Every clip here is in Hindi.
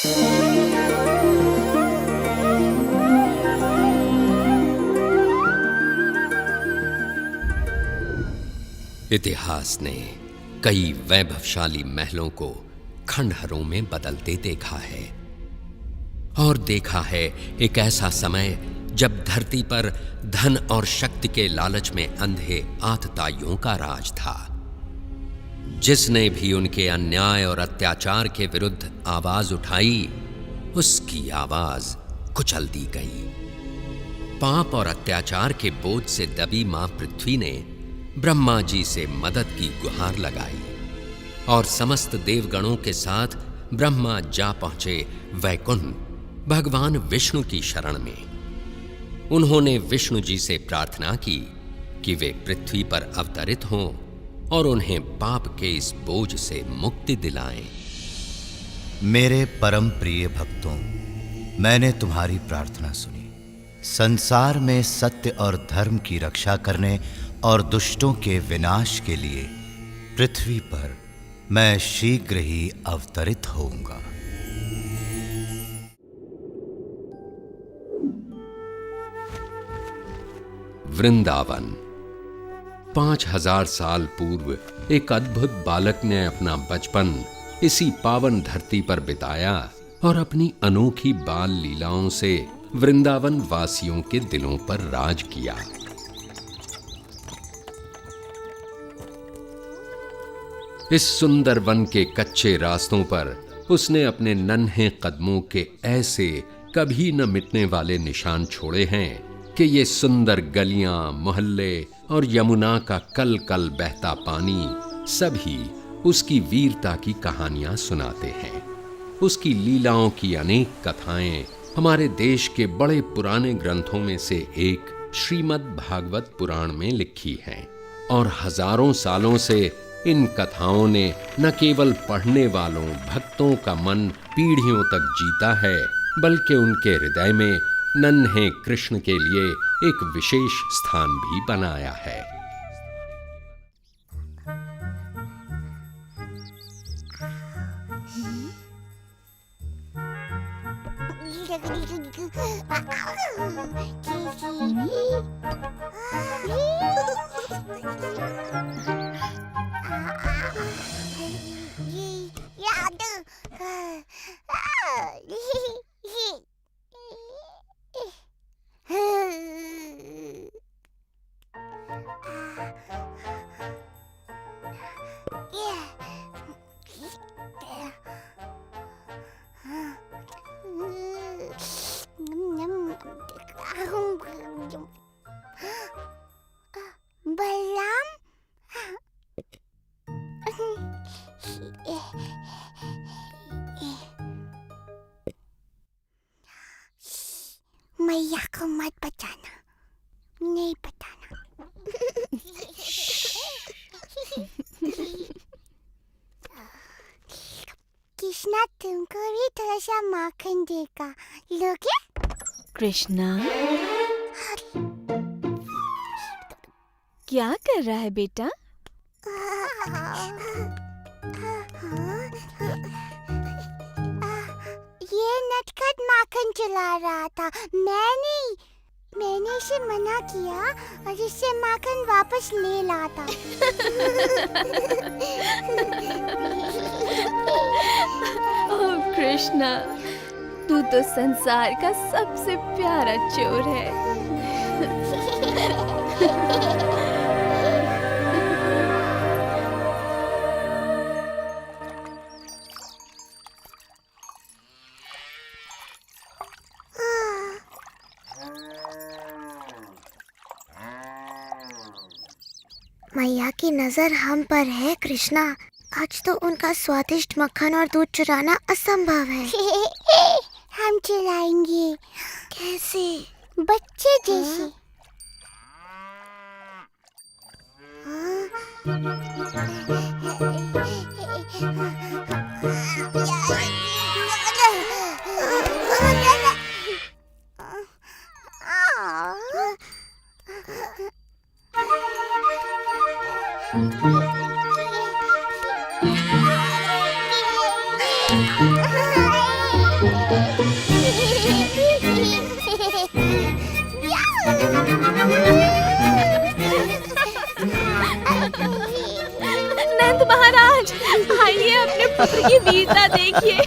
इतिहास ने कई वैभवशाली महलों को खंडहरों में बदलते देखा है और देखा है एक ऐसा समय जब धरती पर धन और शक्ति के लालच में अंधे आतताइयों का राज था। जिसने भी उनके अन्याय और अत्याचार के विरुद्ध आवाज उठाई, उसकी आवाज कुचल दी गई। पाप और अत्याचार के बोझ से दबी मां पृथ्वी ने ब्रह्मा जी से मदद की गुहार लगाई और समस्त देवगणों के साथ ब्रह्मा जा पहुंचे वैकुंठ भगवान विष्णु की शरण में। उन्होंने विष्णु जी से प्रार्थना की कि वे पृथ्वी पर अवतरित हों और उन्हें पाप के इस बोझ से मुक्ति दिलाएं। मेरे परम प्रिय भक्तों, मैंने तुम्हारी प्रार्थना सुनी। संसार में सत्य और धर्म की रक्षा करने और दुष्टों के विनाश के लिए पृथ्वी पर मैं शीघ्र ही अवतरित होऊंगा। वृंदावन। 5000 साल पूर्व एक अद्भुत बालक ने अपना बचपन इसी पावन धरती पर बिताया और अपनी अनोखी बाल लीलाओं से वृंदावन वासियों के दिलों पर राज किया। इस सुंदर वन के कच्चे रास्तों पर उसने अपने नन्हे कदमों के ऐसे कभी न मिटने वाले निशान छोड़े हैं कि ये सुंदर गलियां, मोहल्ले और यमुना का कल कल बहता पानी सभी उसकी वीरता की कहानियां सुनाते हैं। उसकी लीलाओं की अनेक कथाएं हमारे देश के बड़े पुराने ग्रंथों में से एक श्रीमद् भागवत पुराण में लिखी हैं और हजारों सालों से इन कथाओं ने न केवल पढ़ने वालों भक्तों का मन पीढ़ियों तक जीता है, बल्कि उनके हृदय में नन्हे कृष्ण के लिए एक विशेष स्थान भी बनाया है। बलराम, मैया को मत बताना, नहीं बताना। कृष्णा तुमको भी थोड़ा सा माखन देगा, लोगे? कृष्णा, क्या कर रहा है बेटा? ये नटखट माखन चला रहा था। मैंने इसे मना किया और इससे माखन वापस ले लाता। ओह कृष्णा, तू तो संसार का सबसे प्यारा चोर है। मैया की नजर हम पर है कृष्णा। आज तो उनका स्वादिष्ट मक्खन और दूध चुराना असंभव है। हम चुराएंगे। कैसे? बच्चे जैसे। नंद महाराज, आइए अपने पुत्र की वीरता देखिए।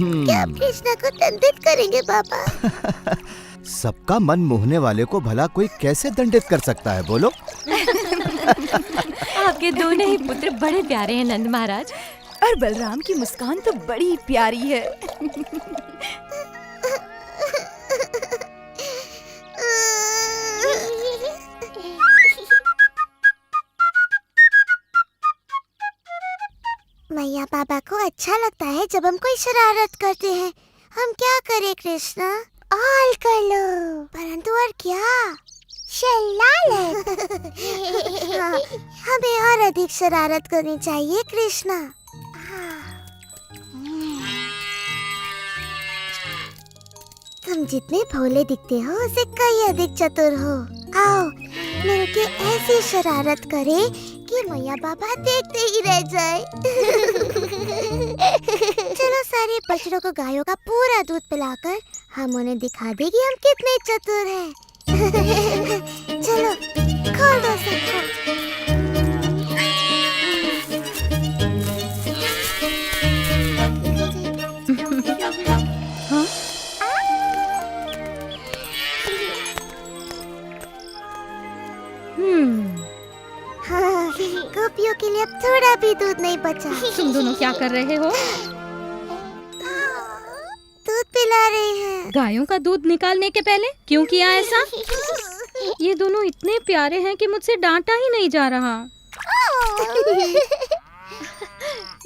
क्या आप कृष्णा को दंडित करेंगे पापा? सबका मन मोहने वाले को भला कोई कैसे दंडित कर सकता है, बोलो? आपके दोनों ही पुत्र बड़े प्यारे हैं नंद महाराज, और बलराम की मुस्कान तो बड़ी प्यारी है। मैया पापा को अच्छा लगता है जब हम कोई शरारत करते हैं। हम क्या करें कृष्णा? और कर लो। परंतु और क्या? शरारत। हाँ, हमें और अधिक शरारत करनी चाहिए कृष्णा। तुम जितने भोले दिखते हो उससे कई अधिक चतुर हो। आओ मिलके ऐसी शरारत करें कि मैया बाबा देखते ही रह जाए। चलो सारे बछड़ों को गायों का पूरा दूध पिलाकर हम उन्हें दिखा दें कि हम कितने चतुर हैं। चलो खोल दो सबको। हाँ, गोपियों के लिए अब थोड़ा भी दूध नहीं बचा। तुम दोनों क्या कर रहे हो? दूध पिला रहे हैं। गायों का दूध निकालने के पहले क्यों किया ऐसा? ये दोनों इतने प्यारे हैं कि मुझसे डांटा ही नहीं जा रहा।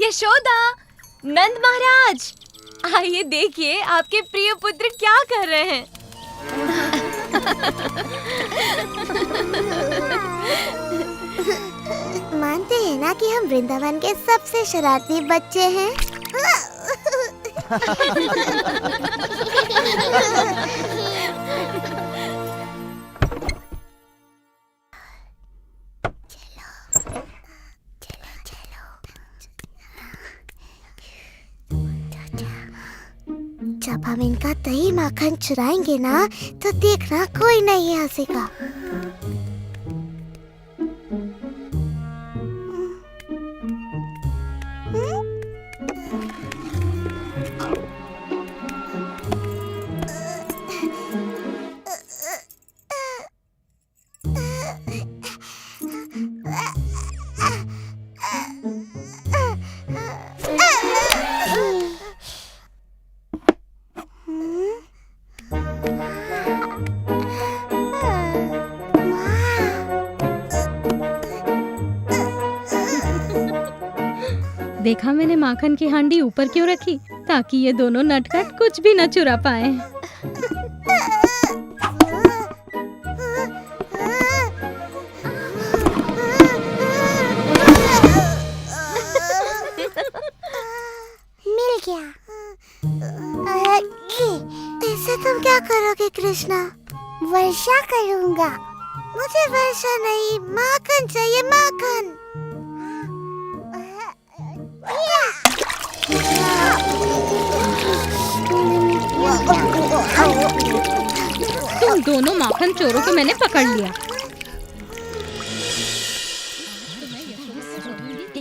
यशोदा, नंद महाराज, आइए देखिए आपके प्रिय पुत्र क्या कर रहे हैं। मानते हैं ना कि हम वृंदावन के सबसे शरारती बच्चे हैं। जब हम इनका दही माखन चुराएंगे ना तो देखना कोई नहीं हंसेगा। देखा मैंने माखन की हांडी ऊपर क्यों रखी? ताकि ये दोनों नटखट कुछ भी न चुरा पाए। मिल गया। इससे तुम क्या करोगे कृष्णा? वर्षा करूंगा। मुझे वर्षा नहीं, माखन चाहिए, माखन। तुम दोनों माखन चोरों को मैंने पकड़ लिया।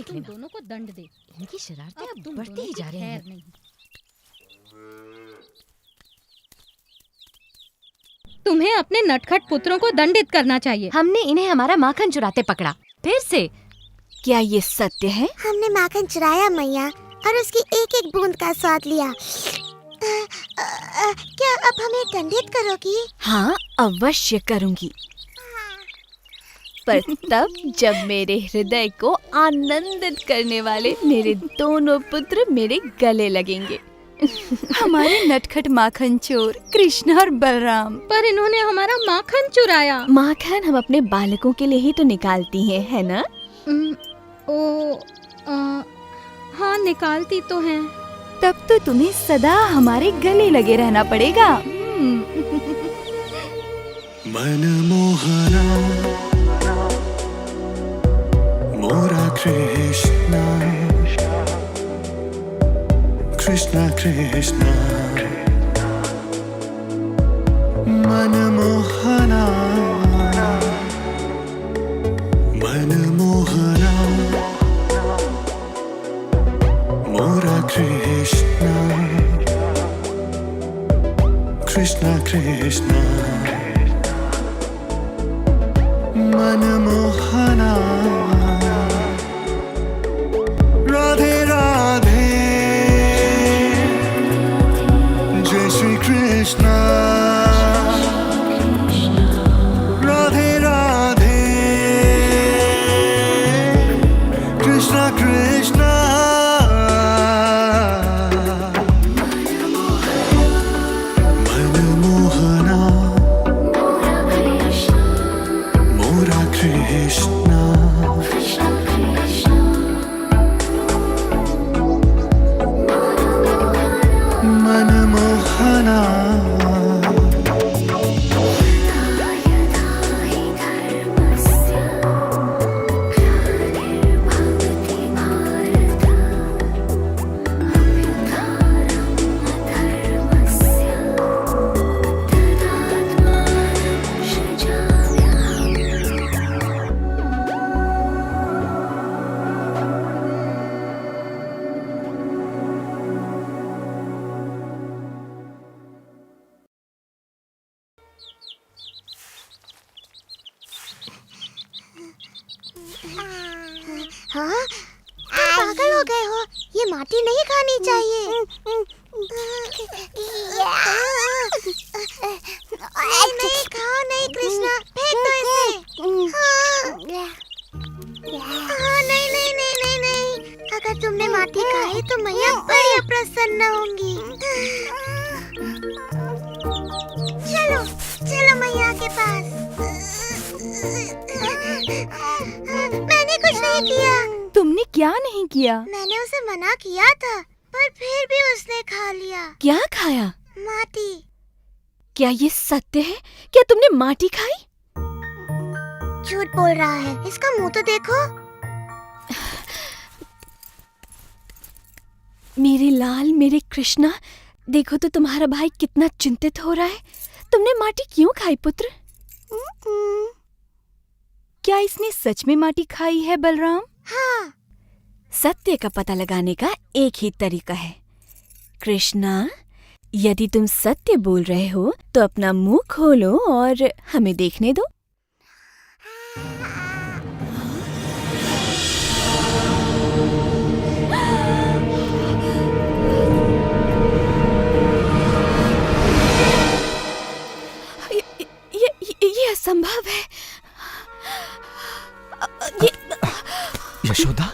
तुम दोनों को दंड दे। इनकी शरारतें अब बढ़ती ही जा रही हैं। तुम्हें अपने नटखट पुत्रों को दंडित करना चाहिए। हमने इन्हें हमारा माखन चुराते पकड़ा, फिर से। क्या ये सत्य है? हमने माखन चुराया मैया और उसकी एक एक बूंद का स्वाद लिया। क्या अब हमें दंडित करोगी? हाँ, अवश्य करूंगी, पर तब जब मेरे हृदय को आनंदित करने वाले मेरे दोनों पुत्र मेरे गले लगेंगे। हमारे नटखट माखन चोर कृष्ण और बलराम। पर इन्होंने हमारा माखन चुराया। माखन हम अपने बालकों के लिए ही तो निकालती हैं, है ना? हाँ, निकालती तो हैं। तब तो तुम्हें सदा हमारे गले लगे रहना पड़ेगा। मनमोहना मोरा कृष्णा कृष्णा कृष्णा मनमोहना मनमोहना मोरा कृष्णा कृष्णा कृष्णा मनमोहना राधे राधे जय श्री कृष्णा राधे राधे कृष्णा कृष्णा मनमोहना मोरा कृष्णा मनमोहना हाँ, तुम पागल हो गए हो। ये माटी नहीं खानी चाहिए। नहीं नहीं, खाओ नहीं कृष्णा, फेंक दो इसे। हाँ, नहीं नहीं नहीं नहीं नहीं, अगर तुमने माटी खाई तो मैया बड़ी अप्रसन्न होंगी। चलो चलो मैया के पास। मैंने कुछ नहीं किया। तुमने क्या नहीं किया? मैंने उसे मना किया था, पर फिर भी उसने खा लिया। क्या खाया? माटी। क्या ये सत्य है? क्या तुमने माटी खाई? झूठ बोल रहा है, इसका मुंह तो देखो। मेरे लाल, मेरे कृष्णा, देखो तो तुम्हारा भाई कितना चिंतित हो रहा है। तुमने माटी क्यों खाई पुत्र? क्या इसने सच में माटी खाई है बलराम? हाँ। सत्य का पता लगाने का एक ही तरीका है। कृष्णा, यदि तुम सत्य बोल रहे हो तो अपना मुंह खोलो और हमें देखने दो। ये असंभव है। यशोदा,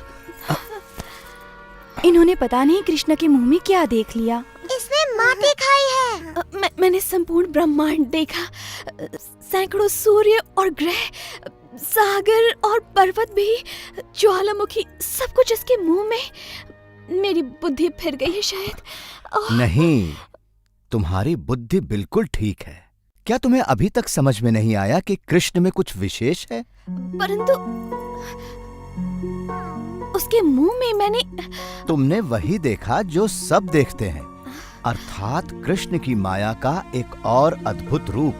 इन्होंने पता नहीं कृष्ण के मुंह में क्या देख लिया। इसने माटी खाई है। मैंने संपूर्ण ब्रह्मांड देखा, सैकड़ों सूर्य और ग्रह, सागर और पर्वत भी, ज्वालामुखी, सब कुछ इसके मुंह में। मेरी बुद्धि फिर गई है शायद। नहीं, तुम्हारी बुद्धि बिल्कुल ठीक है। क्या तुम्हें अभी तक समझ में नहीं आया कि कृष्ण में कुछ विशेष है? परंतु उसके मुंह में मैंने... तुमने वही देखा जो सब देखते हैं, अर्थात कृष्ण की माया का एक और अद्भुत रूप।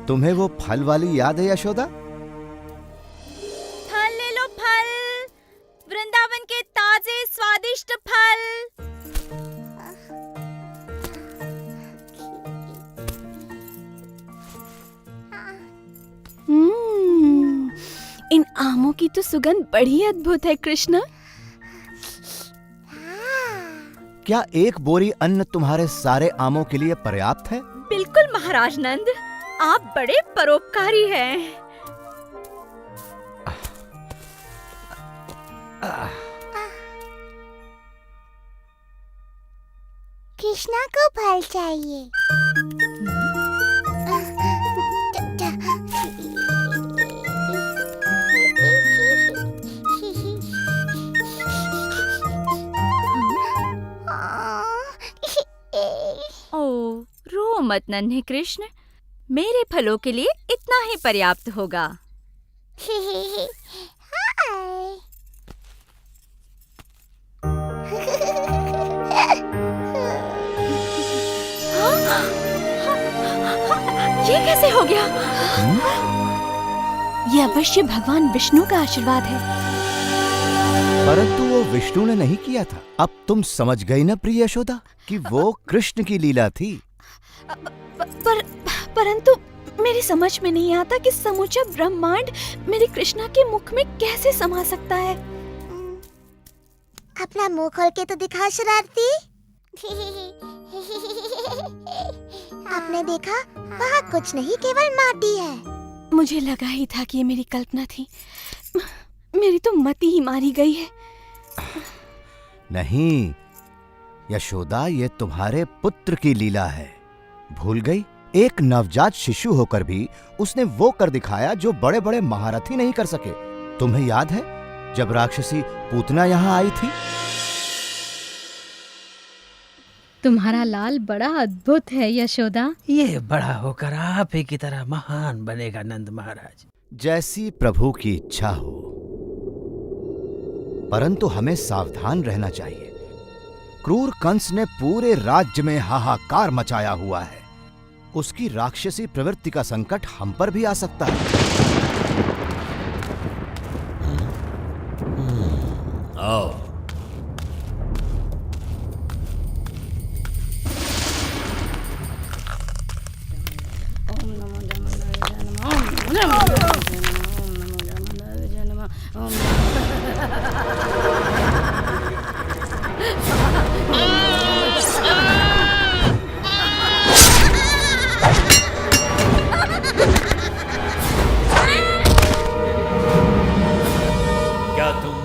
तुम्हें वो फल वाली याद है यशोदा? फल ले लो, फल, वृंदावन के ताजे स्वादिष्ट फल। इन आमों की तो सुगंध बड़ी अद्भुत है कृष्ण। क्या एक बोरी अन्न तुम्हारे सारे आमों के लिए पर्याप्त है? बिल्कुल महाराज नंद, आप बड़े परोपकारी हैं। कृष्णा को फल चाहिए। ओ, रो मत नन्हे कृष्ण, मेरे फलों के लिए इतना ही पर्याप्त होगा। ये कैसे हो गया? ये अवश्य भगवान विष्णु का आशीर्वाद है। परंतु वो विष्णु ने नहीं किया था। अब तुम समझ गई ना प्रिय यशोदा कि वो कृष्ण की लीला थी। परंतु मेरी समझ में नहीं आता कि समूचा ब्रह्मांड मेरी कृष्णा के मुख में कैसे समा सकता है। अपना मुंह खोल के तो दिखा शरारती। आपने देखा, वहाँ कुछ नहीं, केवल माटी है। मुझे लगा ही था कि ये मेरी कल्पना थी। मेरी तो मति ही मारी गई है। नहीं यशोदा, ये तुम्हारे पुत्र की लीला है। भूल गई? एक नवजात शिशु होकर भी उसने वो कर दिखाया जो बड़े बड़े महारथी नहीं कर सके। तुम्हें याद है जब राक्षसी पूतना यहाँ आई थी? तुम्हारा लाल बड़ा अद्भुत है यशोदा। ये बड़ा होकर आप ही की तरह महान बनेगा नंद महाराज। जैसी प्रभु की इच्छा हो, परंतु हमें सावधान रहना चाहिए। क्रूर कंस ने पूरे राज्य में हाहाकार मचाया हुआ है। उसकी राक्षसी प्रवृत्ति का संकट हम पर भी आ सकता है। आओ।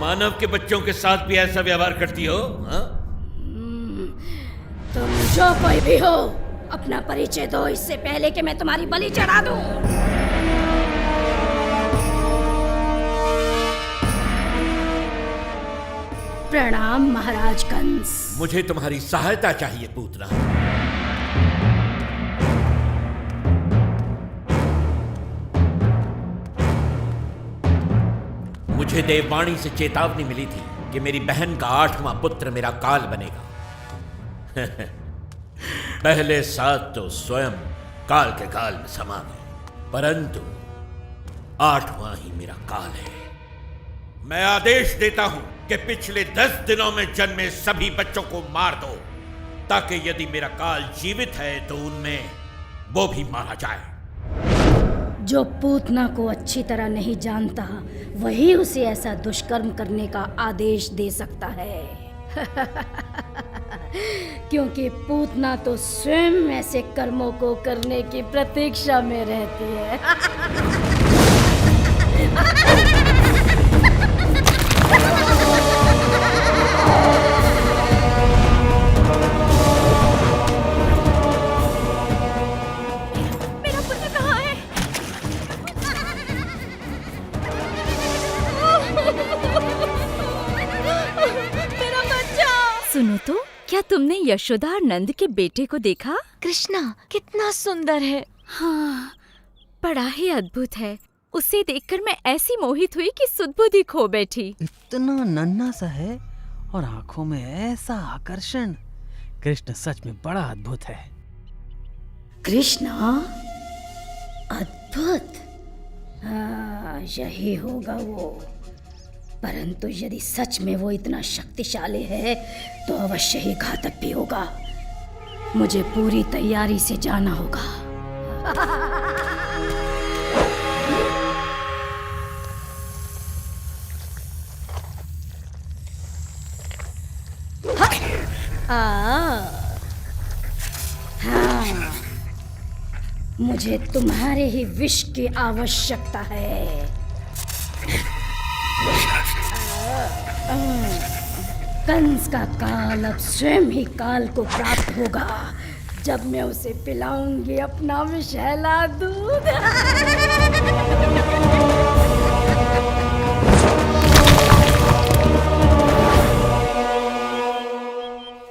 मानव के बच्चों के साथ भी ऐसा व्यवहार करती हो? तुम जो कोई भी हो, अपना परिचय दो इससे पहले कि मैं तुम्हारी बलि चढ़ा दूं। प्रणाम महाराज कंस। मुझे तुम्हारी सहायता चाहिए पूतना। मुझे देववाणी से चेतावनी मिली थी कि मेरी बहन का 8वां पुत्र मेरा काल बनेगा। पहले 7 तो स्वयं काल के काल में समा गए, परंतु 8वां ही मेरा काल है। मैं आदेश देता हूं कि पिछले 10 दिनों में जन्मे सभी बच्चों को मार दो, ताकि यदि मेरा काल जीवित है तो उनमें वो भी मारा जाए। जो पूतना को अच्छी तरह नहीं जानता, वही उसे ऐसा दुष्कर्म करने का आदेश दे सकता है। क्योंकि पूतना तो स्वयं ऐसे कर्मों को करने की प्रतीक्षा में रहती है। सुनो तो, क्या तुमने यशोदा और नंद के बेटे को देखा? कृष्णा कितना सुंदर है। हाँ, बड़ा ही अद्भुत है। उसे देखकर मैं ऐसी मोहित हुई कि सुध-बुद्धि खो बैठी। इतना नन्हा सा है और आंखों में ऐसा आकर्षण। कृष्ण सच में बड़ा अद्भुत है। कृष्णा अद्भुत? हाँ, यही होगा वो। परंतु यदि सच में वो इतना शक्तिशाली है तो अवश्य ही घातक भी होगा। मुझे पूरी तैयारी से जाना होगा। हाँ, मुझे तुम्हारे ही विष की आवश्यकता है। कंस का काल अब स्वयं ही काल को प्राप्त होगा जब मैं उसे पिलाऊंगी अपना विषैला दूध।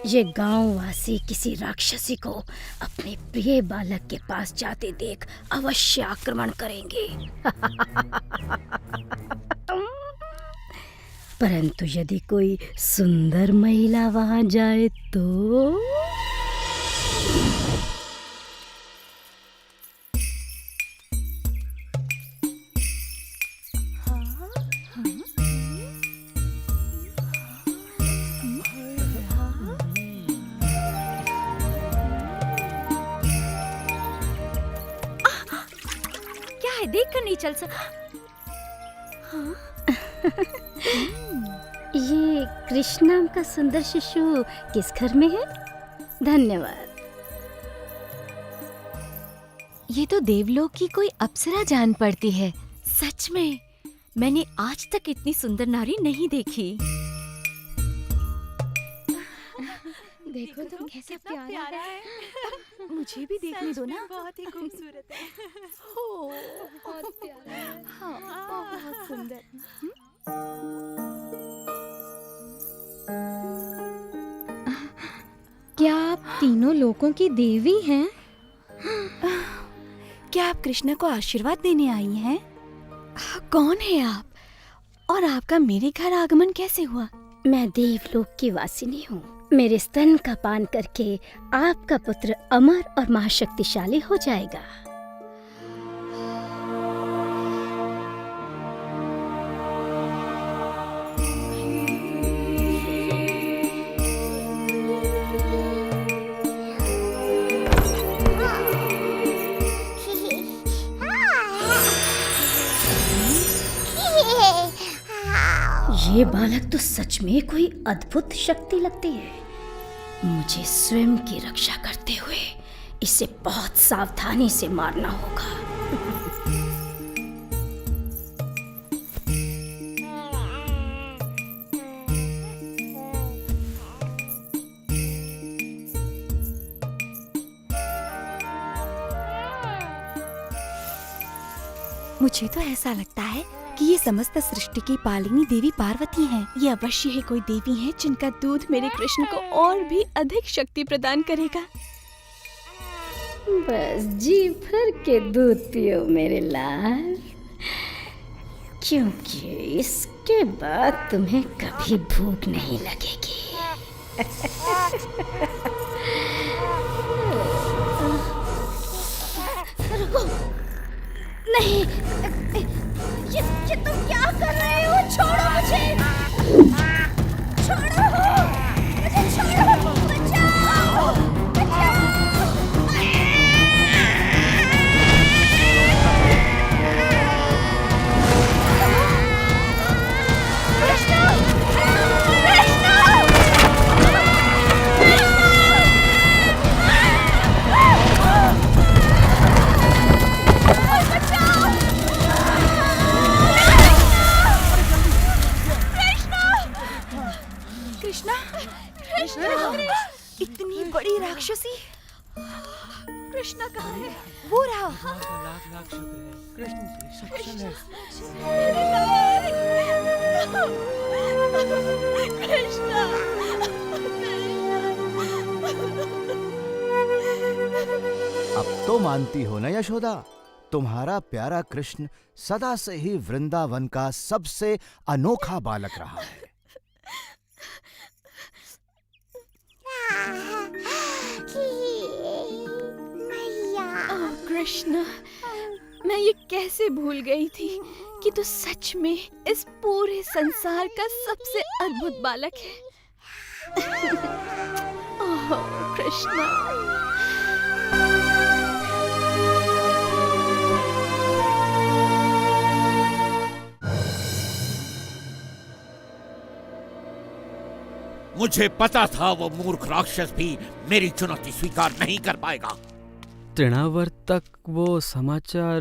ये गांववासी किसी राक्षसी को अपने प्रिय बालक के पास जाते देख अवश्य आक्रमण करेंगे। परंतु यदि कोई सुंदर महिला वहां जाए तो क्या है, देख कर नहीं चल सकता। ये कृष्ण नाम का सुंदर शिशु किस घर में है? धन्यवाद। ये तो देवलोक की कोई अप्सरा जान पड़ती है। सच में मैंने आज तक इतनी सुंदर नारी नहीं देखी। देखो तुम कैसा प्यारा है। मुझे भी देखने दो ना। बहुत ही खूबसूरत है। हो, बहुत प्यारा है। हाँ, बहुत सुंदर। क्या आप तीनों लोगों की देवी हैं? क्या आप कृष्ण को आशीर्वाद देने आई हैं? कौन है आप? और आपका मेरे घर आगमन कैसे हुआ? मैं देवलोक की वासिनी हूँ। मेरे स्तन का पान करके आपका पुत्र अमर और महाशक्तिशाली हो जाएगा। ये बालक तो सच में कोई अद्भुत शक्ति लगती है। मुझे स्वयं की रक्षा करते हुए इसे बहुत सावधानी से मारना होगा। मुझे तो ऐसा लगता है कि ये समस्त सृष्टि की पालिनी देवी पार्वती हैं। ये अवश्य ही कोई देवी हैं जिनका दूध मेरे कृष्ण को और भी अधिक शक्ति प्रदान करेगा। बस जी भर के दूध पियो मेरे लाल, क्योंकि इसके बाद तुम्हें कभी भूख नहीं लगेगी। रुको, नहीं, ये तुम क्या कर रहे हो? छोड़ो मुझे, छोड़ो मुझे, छोड़ो, बचाओ, बचाओ। इतनी बड़ी राक्षसी कृष्णा कहाँ है? वो रहा। लाख शुक्र है, कृष्ण से सक्षम अब तो मानती हो ना यशोदा, तुम्हारा प्यारा कृष्ण सदा से ही वृंदावन का सबसे अनोखा बालक रहा है। कृष्ण, मैं ये कैसे भूल गई थी कि तू सच में इस पूरे संसार का सबसे अद्भुत बालक है। ओह कृष्ण। मुझे पता था वो मूर्ख राक्षस भी मेरी चुनौती स्वीकार नहीं कर पाएगा। तृणावर्त तक वो समाचार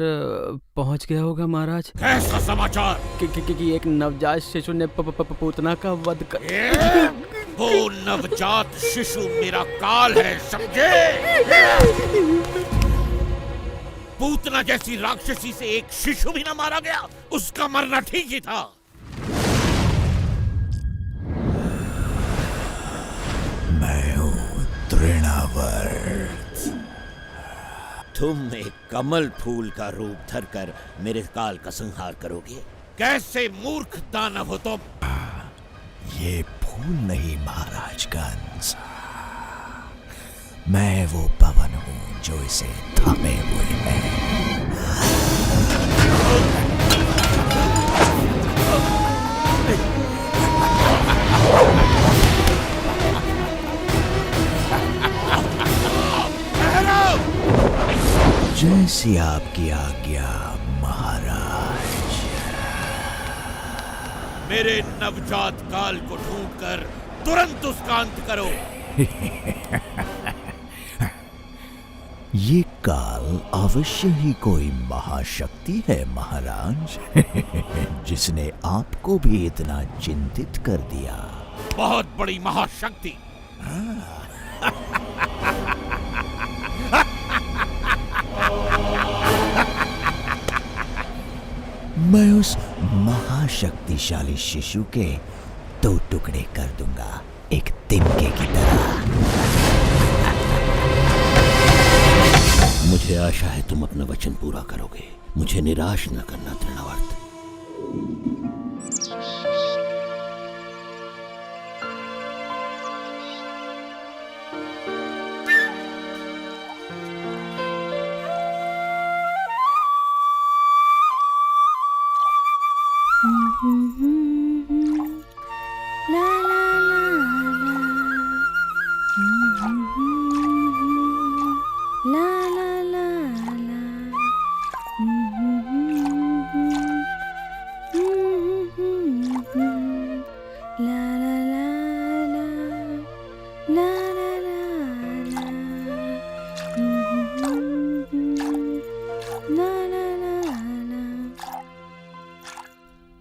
पहुंच गया होगा महाराज। कैसा समाचार? कि एक नवजात शिशु ने पूतना का वध कर वो नवजात शिशु मेरा काल है, समझे? पूतना जैसी राक्षसी से एक शिशु भी ना मारा गया, उसका मरना ठीक ही था। मैं हूँ तृणावर्त। तुम एक कमल फूल का रूप धरकर मेरे काल का संहार करोगे? कैसे मूर्ख दानव हो तुम! ये फूल नहीं महाराज कंस, मैं वो पवन हूँ जो इसे थामे हुए है। जैसी आपकी आज्ञा महाराज। मेरे नवजात काल को ढूंढकर तुरंत उसका अंत करो। ये काल अवश्य ही कोई महाशक्ति है महाराज, जिसने आपको भी इतना चिंतित कर दिया। बहुत बड़ी महाशक्ति। मैं उस महाशक्तिशाली शिशु के 2 टुकड़े कर दूंगा, एक तिनके की तरह। मुझे आशा है तुम अपना वचन पूरा करोगे। मुझे निराश न करना तृणावर्त।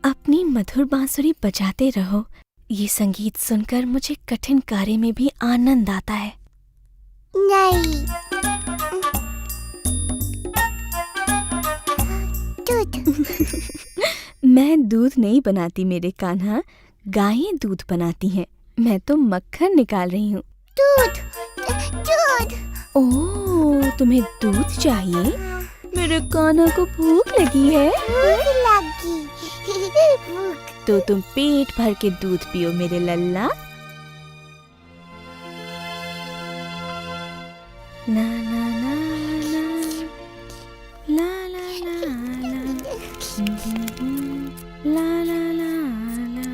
अपनी मधुर बांसुरी बजाते रहो। ये संगीत सुनकर मुझे कठिन कार्य में भी आनंद आता है। नहीं, दूध। मैं दूध नहीं बनाती मेरे कान्हा, गायें दूध बनाती हैं। मैं तो मक्खन निकाल रही हूँ। दूध, दूध। ओह, तुम्हें दूध चाहिए? मेरे कान्हा को भूख लगी है। भूख लगी। तो तुम पेट भर के दूध पियो मेरे लल्ला। ना ना ना ना, ला ला ला ला, ला ला ला ला।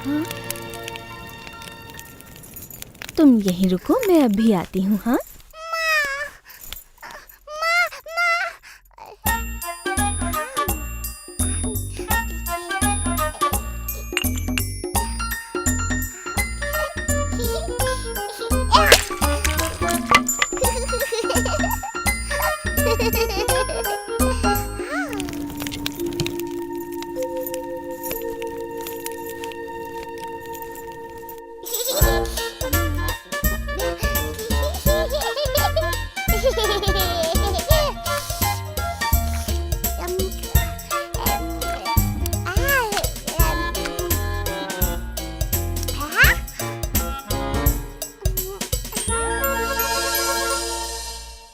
हाँ? तुम यहीं रुको, मैं अभी आती हूँ। हाँ,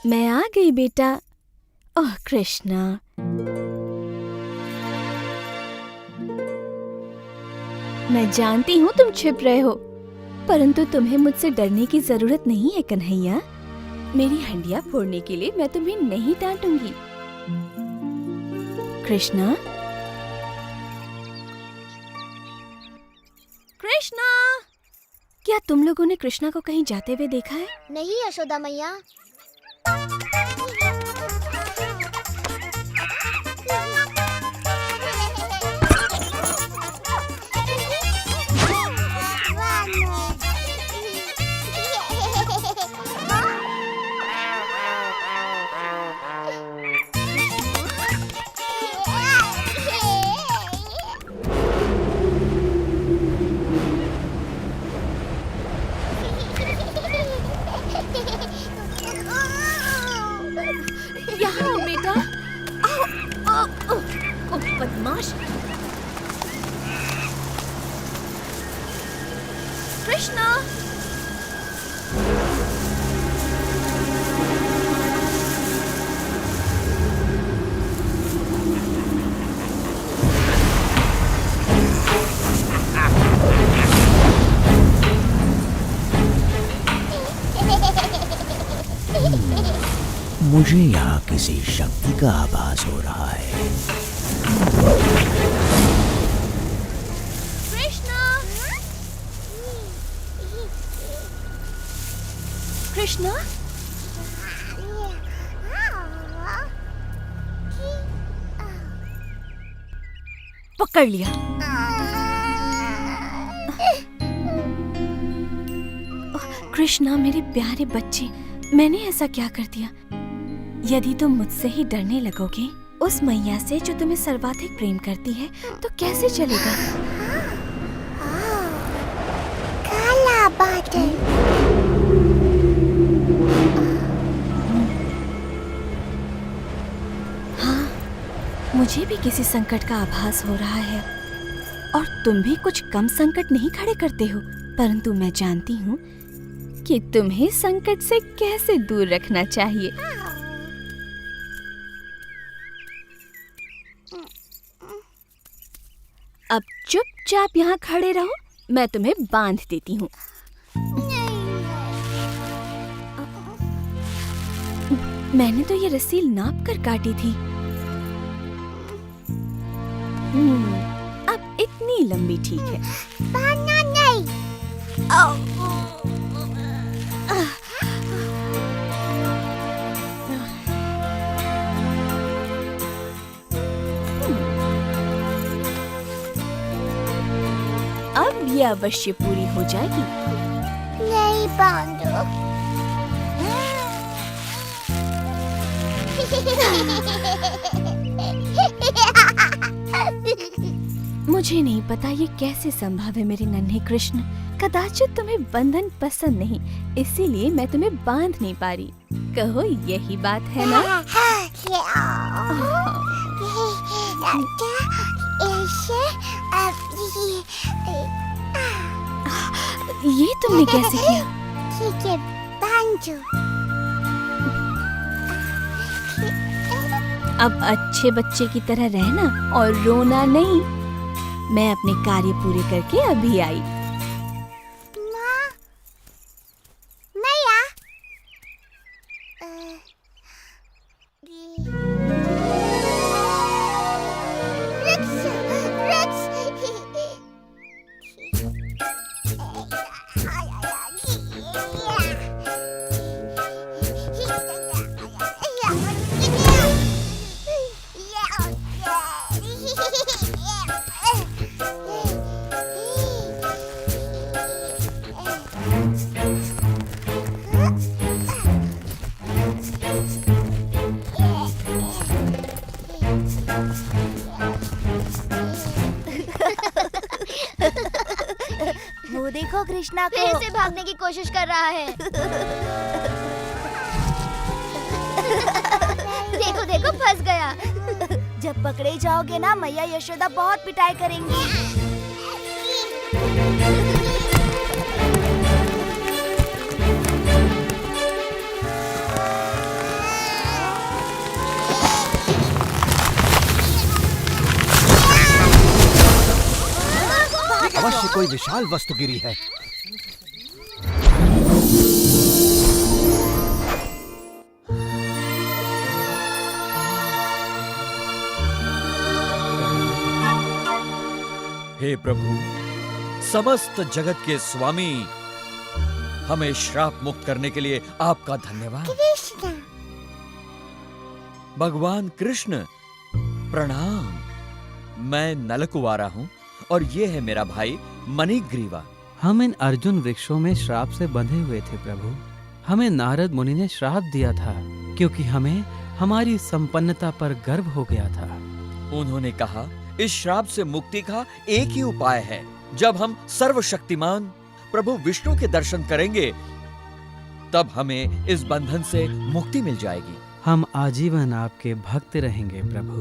मैं आ गई बेटा। ओह कृष्णा, मैं जानती हूँ तुम छिप रहे हो, परंतु तुम्हें मुझसे डरने की जरूरत नहीं है कन्हैया। मेरी हंडिया फोड़ने के लिए मैं तुम्हें नहीं डांटूंगी। कृष्णा, कृष्णा, क्या तुम लोगों ने कृष्णा को कहीं जाते हुए देखा है? नहीं यशोदा मैया। मुझे यहाँ किसी शक्ति का आभास हो रहा है। कृष्णा, पकड़ लिया। कृष्णा मेरे प्यारे बच्चे, मैंने ऐसा क्या कर दिया? यदि तुम मुझसे ही डरने लगोगे, उस मैया से जो तुम्हें सर्वाधिक प्रेम करती है, तो कैसे चलेगा? काला बादल। हाँ, मुझे भी किसी संकट का आभास हो रहा है, और तुम भी कुछ कम संकट नहीं खड़े करते हो, परंतु मैं जानती हूँ कि तुम्हें संकट से कैसे दूर रखना चाहिए। अब चुपचाप यहाँ खड़े रहो, मैं तुम्हें बांध देती हूँ। मैंने तो ये रस्सी नाप कर काटी थी। अब इतनी लंबी ठीक है। बांधना नहीं। अब ये अवश्य पूरी हो जाएगी। नहीं बांधो। मुझे नहीं पता ये कैसे संभव है मेरे नन्हे कृष्ण। कदाचित तुम्हें बंधन पसंद नहीं, इसीलिए मैं तुम्हें बांध नहीं पा रही। कहो यही बात है ना? ये तुमने कैसे किया? ठीक है, बांधो। अब अच्छे बच्चे की तरह रहना और रोना नहीं। मैं अपने कार्य पूरे करके अभी आई। माँ, मैया। वो देखो कृष्णा को फिर से भागने की कोशिश कर रहा है। देखो देखो फंस गया। जब पकड़े जाओगे ना, मैया यशोदा बहुत पिटाई करेंगी। अवश्य कोई विशाल वस्तु गिरी है। हे प्रभु, समस्त जगत के स्वामी, हमें श्राप मुक्त करने के लिए आपका धन्यवाद। कृष्ण, भगवान कृष्ण, प्रणाम। मैं नलकुवारा हूँ और ये है मेरा भाई मणिग्रीवा। हम इन अर्जुन वृक्षों में श्राप से बंधे हुए थे प्रभु। हमें नारद मुनि ने श्राप दिया था, क्योंकि हमें हमारी संपन्नता पर गर्व हो गया था। उन्होंने कहा, इस श्राप से मुक्ति का एक ही उपाय है। जब हम सर्वशक्तिमान प्रभु विष्णु के दर्शन करेंगे, तब हमें इस बंधन से मुक्ति मिल जाएगी। हम आजीवन आपके भक्त रहेंगे प्रभु।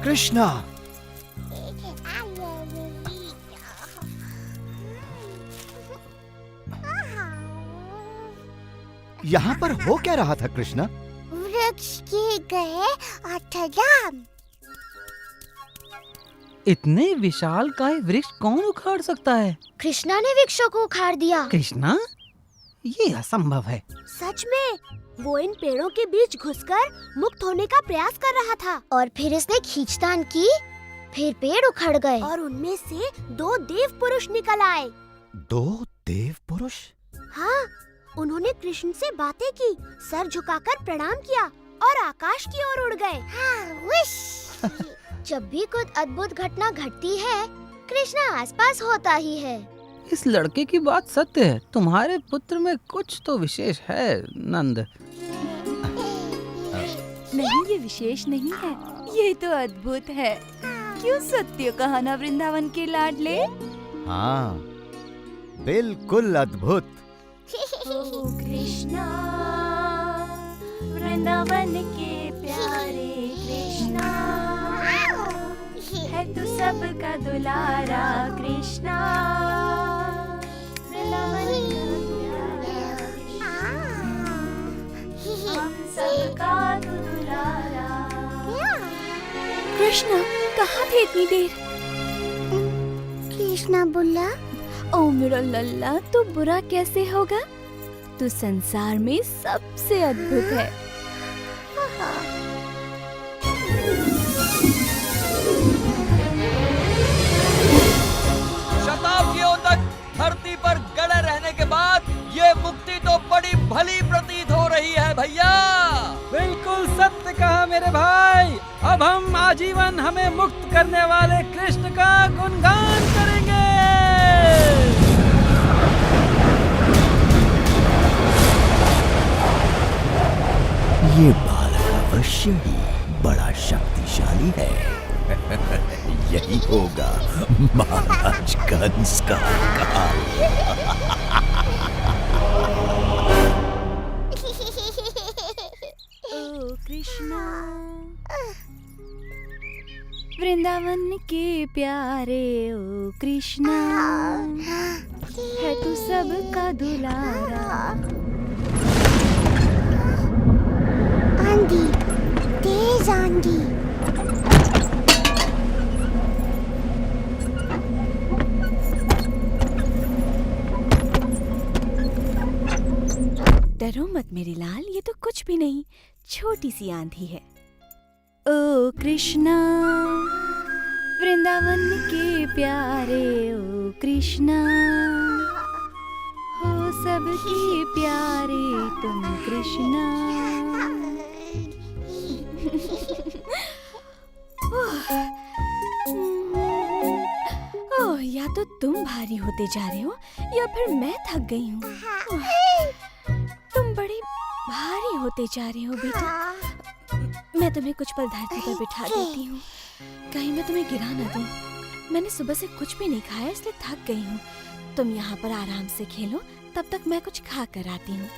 कृष्णा, यहाँ पर हो क्या रहा था कृष्णा? वृक्ष के गए अठराम। इतने विशाल काय वृक्ष कौन उखाड़ सकता है? कृष्णा ने वृक्षों को उखाड़ दिया। कृष्णा? ये असंभव है। सच में, वो इन पेड़ों के बीच घुसकर मुक्त होने का प्रयास कर रहा था और फिर इसने खींचतान की, फिर पेड़ उखड़ गए और उनमें से 2 देव पुरुष निकल आए। 2 देव पुरुष? हाँ, उन्होंने कृष्ण से बातें की, सर झुकाकर प्रणाम किया और आकाश की ओर उड़ गए। हाँ, जब भी कुछ अद्भुत घटना घटती है, कृष्णा आसपास होता ही है। इस लड़के की बात सत्य है। तुम्हारे पुत्र में कुछ तो विशेष है नंद। नहीं, ये विशेष नहीं है, ये तो अद्भुत है। क्यों सत्य कहा ना वृंदावन के लाडले? हाँ, बिल्कुल अद्भुत। ओ कृष्णा, वृंदावन के प्यारे कृष्णा, है तू सबका दुलारा कृष्णा, वृंदावन का दुलारा कृष्णा, हम सबका तू दुलारा। कृष्णा कहाँ थे इतनी देर? कृष्णा बुल्ला। ओ मेरा लल्ला, तू बुरा कैसे होगा? तू संसार में सबसे अद्भुत है। शताब्दियों तक धरती पर गड़े रहने के बाद ये मुक्ति तो बड़ी भली प्रतीत हो रही है भैया। बिल्कुल सत्य कहा मेरे भाई। अब हम आजीवन हमें मुक्त करने वाले कृष्ण का गुणगान करेंगे। ये बालक अवश्य ही बड़ा शक्तिशाली है। यही होगा महाराज कंस का काल। ओ कृष्णा, वृंदावन के प्यारे ओ कृष्णा, है तू सबका दुलारा। आंधी, तेज आंधी। डरो मत मेरे लाल, ये तो कुछ भी नहीं, छोटी सी आंधी है। ओ कृष्णा, वृंदावन के प्यारे ओ कृष्णा, हो सबके प्यारे तुम कृष्णा। ओह, या तो तुम भारी होते जा रहे हो या फिर मैं थक गई हूँ। तुम बड़ी भारी होते जा रहे हो बेटा। मैं तुम्हें कुछ पल धरती पर बिठा देती हूँ, कहीं मैं तुम्हें गिरा ना दूँ। मैंने सुबह से कुछ भी नहीं खाया, इसलिए थक गई हूँ। तुम यहाँ पर आराम से खेलो, तब तक मैं कुछ खा कर आती हूँ।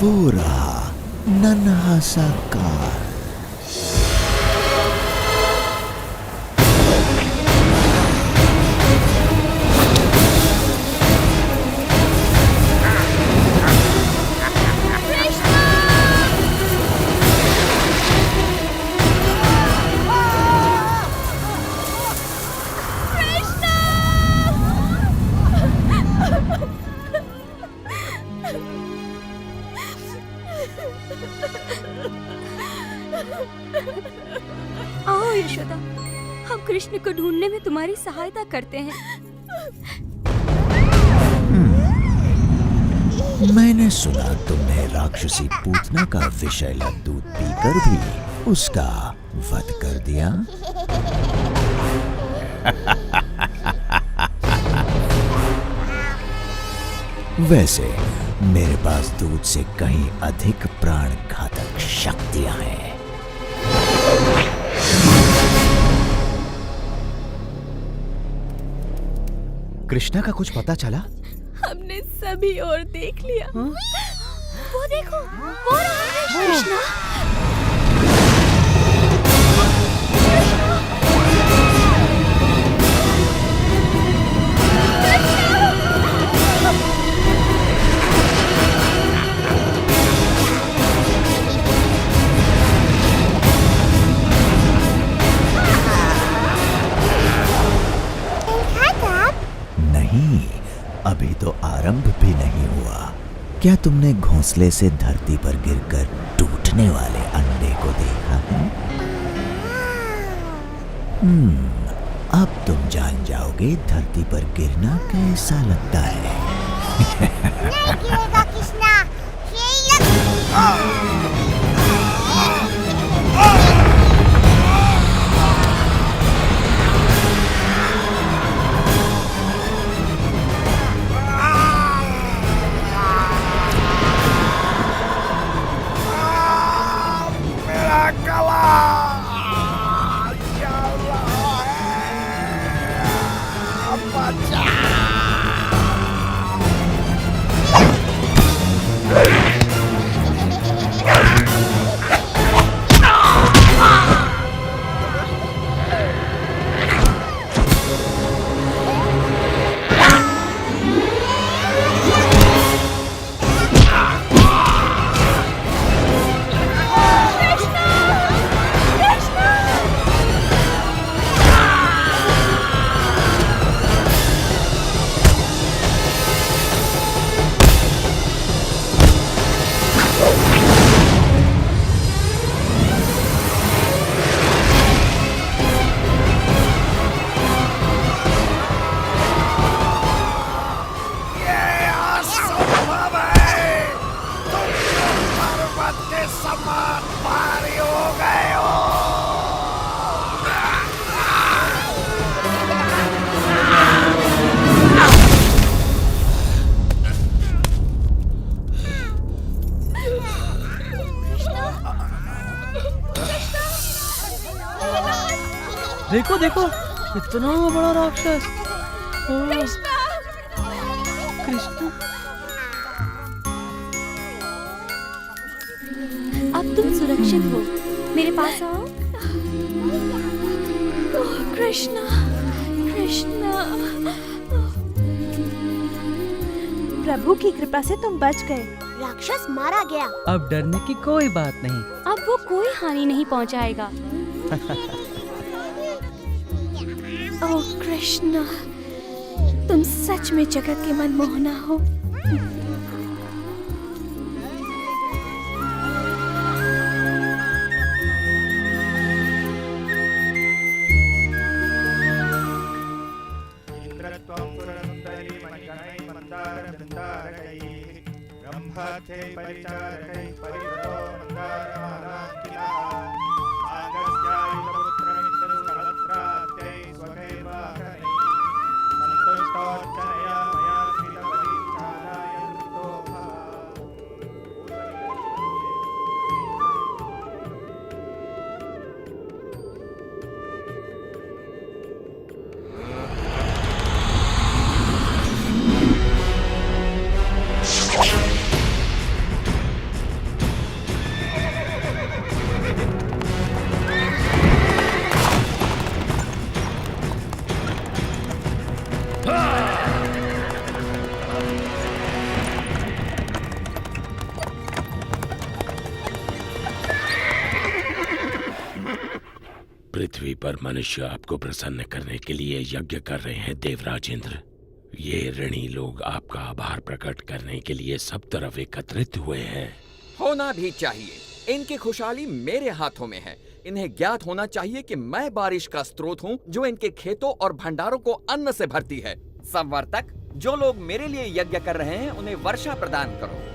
वो रहा नन्हा सा काल। आओ यशोदा, हम कृष्ण को ढूंढने में तुम्हारी सहायता करते हैं। मैंने सुना तुमने राक्षसी पूतना का विषैला दूध पीकर भी उसका वध कर दिया। वैसे मेरे पास दूध से कहीं अधिक प्राण घातक शक्तियां हैं। कृष्णा का कुछ पता चला? हमने सभी और देख लिया। वो देखो, वो रहा है कृष्णा। नहीं, अभी तो आरंभ भी नहीं हुआ। क्या तुमने घोंसले से धरती पर गिरकर टूटने वाले अंडे को देखा है? अब तुम जान जाओगे धरती पर गिरना कैसा लगता है। नहीं गिरेगा कृष्णा, देखो देखो, इतना बड़ा राक्षस। कृष्णा, अब तुम सुरक्षित हो, मेरे पास आओ। कृष्णा, कृष्णा, प्रभु की कृपा से तुम बच गए। राक्षस मारा गया। अब डरने की कोई बात नहीं। अब वो कोई हानि नहीं पहुंचाएगा। ओह कृष्णा, तुम सच में जगत के मनमोहना हो। पृथ्वी पर मनुष्य आपको प्रसन्न करने के लिए यज्ञ कर रहे हैं देवराज इंद्र। ये ऋणी लोग आपका आभार प्रकट करने के लिए सब तरफ एकत्रित हुए हैं। होना भी चाहिए। इनकी खुशहाली मेरे हाथों में है। इन्हें ज्ञात होना चाहिए कि मैं बारिश का स्रोत हूँ जो इनके खेतों और भंडारों को अन्न से भरती है। संवर्तक, जो लोग मेरे लिए यज्ञ कर रहे हैं उन्हें वर्षा प्रदान करो।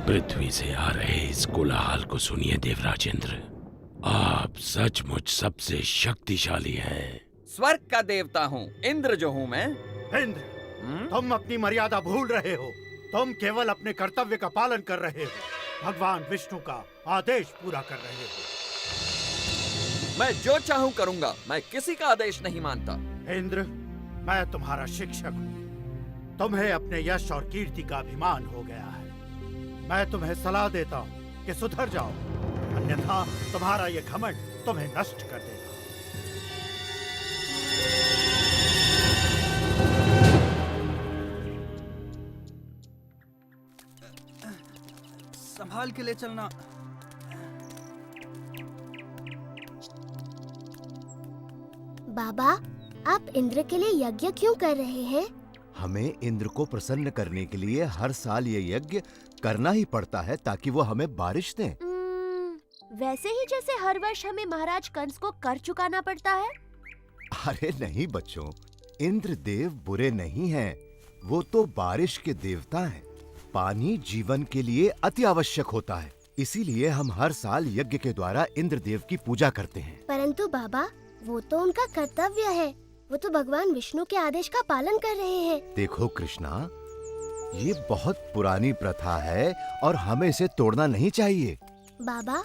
पृथ्वी से आ रहे इस कोलाहल को सुनिए देवराज इंद्र। आप सचमुच सबसे शक्तिशाली हैं। स्वर्ग का देवता हूँ, इंद्र जो हूँ मैं। इंद्र, तुम अपनी मर्यादा भूल रहे हो। तुम केवल अपने कर्तव्य का पालन कर रहे हो। भगवान विष्णु का आदेश पूरा कर रहे हो। मैं जो चाहूँ करूँगा। मैं किसी का आदेश नहीं मानता। इंद्र, मैं तुम्हारा शिक्षक हूँ। तुम्हें अपने यश और कीर्ति का अभिमान हो गया है। मैं तुम्हें सलाह देता हूँ कि सुधर जाओ, अन्यथा तुम्हारा ये घमंड तुम्हें नष्ट कर देगा। संभाल के ले चलना। बाबा, आप इंद्र के लिए यज्ञ क्यों कर रहे हैं? हमें इंद्र को प्रसन्न करने के लिए हर साल ये यज्ञ करना ही पड़ता है ताकि वो हमें बारिश दें। वैसे ही जैसे हर वर्ष हमें महाराज कंस को कर चुकाना पड़ता है। अरे नहीं बच्चों, इंद्र देव बुरे नहीं हैं। वो तो बारिश के देवता हैं। पानी जीवन के लिए अति आवश्यक होता है, इसीलिए हम हर साल यज्ञ के द्वारा इंद्र देव की पूजा करते हैं। परंतु बाबा, वो तो उनका कर्तव्य है। वो तो भगवान विष्णु के आदेश का पालन कर रहे हैं। देखो कृष्णा, ये बहुत पुरानी प्रथा है और हमें इसे तोड़ना नहीं चाहिए। बाबा,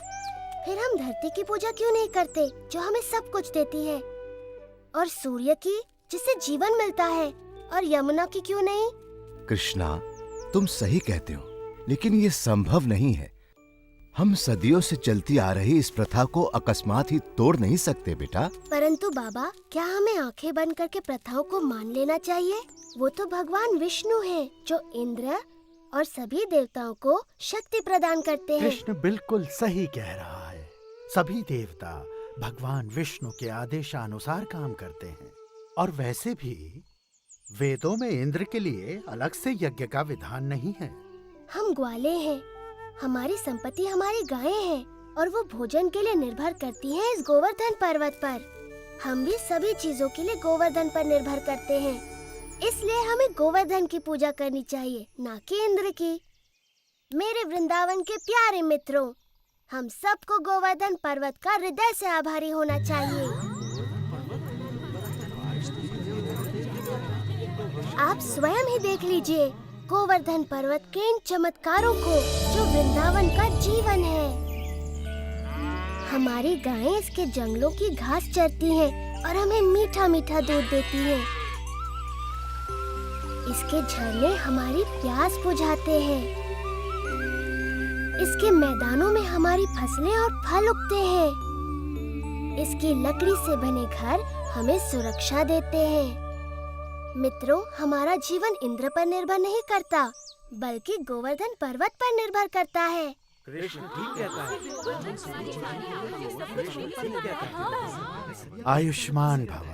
फिर हम धरती की पूजा क्यों नहीं करते जो हमें सब कुछ देती है, और सूर्य की जिससे जीवन मिलता है, और यमुना की क्यों नहीं? कृष्णा, तुम सही कहते हो, लेकिन ये संभव नहीं है। हम सदियों से चलती आ रही इस प्रथा को अकस्मात ही तोड़ नहीं सकते बेटा। परंतु बाबा, क्या हमें आंखें बंद करके प्रथाओं को मान लेना चाहिए? वो तो भगवान विष्णु हैं, जो इंद्र और सभी देवताओं को शक्ति प्रदान करते हैं। कृष्ण बिल्कुल सही कह रहा है। सभी देवता भगवान विष्णु के आदेशानुसार काम करते हैं, और वैसे भी वेदों में इंद्र के लिए अलग से यज्ञ का विधान नहीं है। हम ग्वाले हैं, हमारी संपत्ति हमारी गायें हैं, और वो भोजन के लिए निर्भर करती हैं इस गोवर्धन पर्वत पर। हम भी सभी चीजों के लिए गोवर्धन पर निर्भर करते हैं, इसलिए हमें गोवर्धन की पूजा करनी चाहिए, ना कि इंद्र की। मेरे वृंदावन के प्यारे मित्रों, हम सबको गोवर्धन पर्वत का हृदय से आभारी होना चाहिए। आप स्वयं ही देख लीजिए गोवर्धन पर्वत के इन चमत्कारों को, जो वृंदावन का जीवन है। हमारी गायें इसके जंगलों की घास चरती हैं और हमें मीठा मीठा दूध देती हैं। इसके झरने हमारी प्यास बुझाते हैं। इसके मैदानों में हमारी फसलें और फल उगते हैं। इसकी लकड़ी से बने घर हमें सुरक्षा देते हैं। मित्रों, हमारा जीवन इंद्र पर निर्भर नहीं करता, बल्कि गोवर्धन पर्वत पर निर्भर करता है। कृष्ण ठीक कहता है। आयुष्मान भव।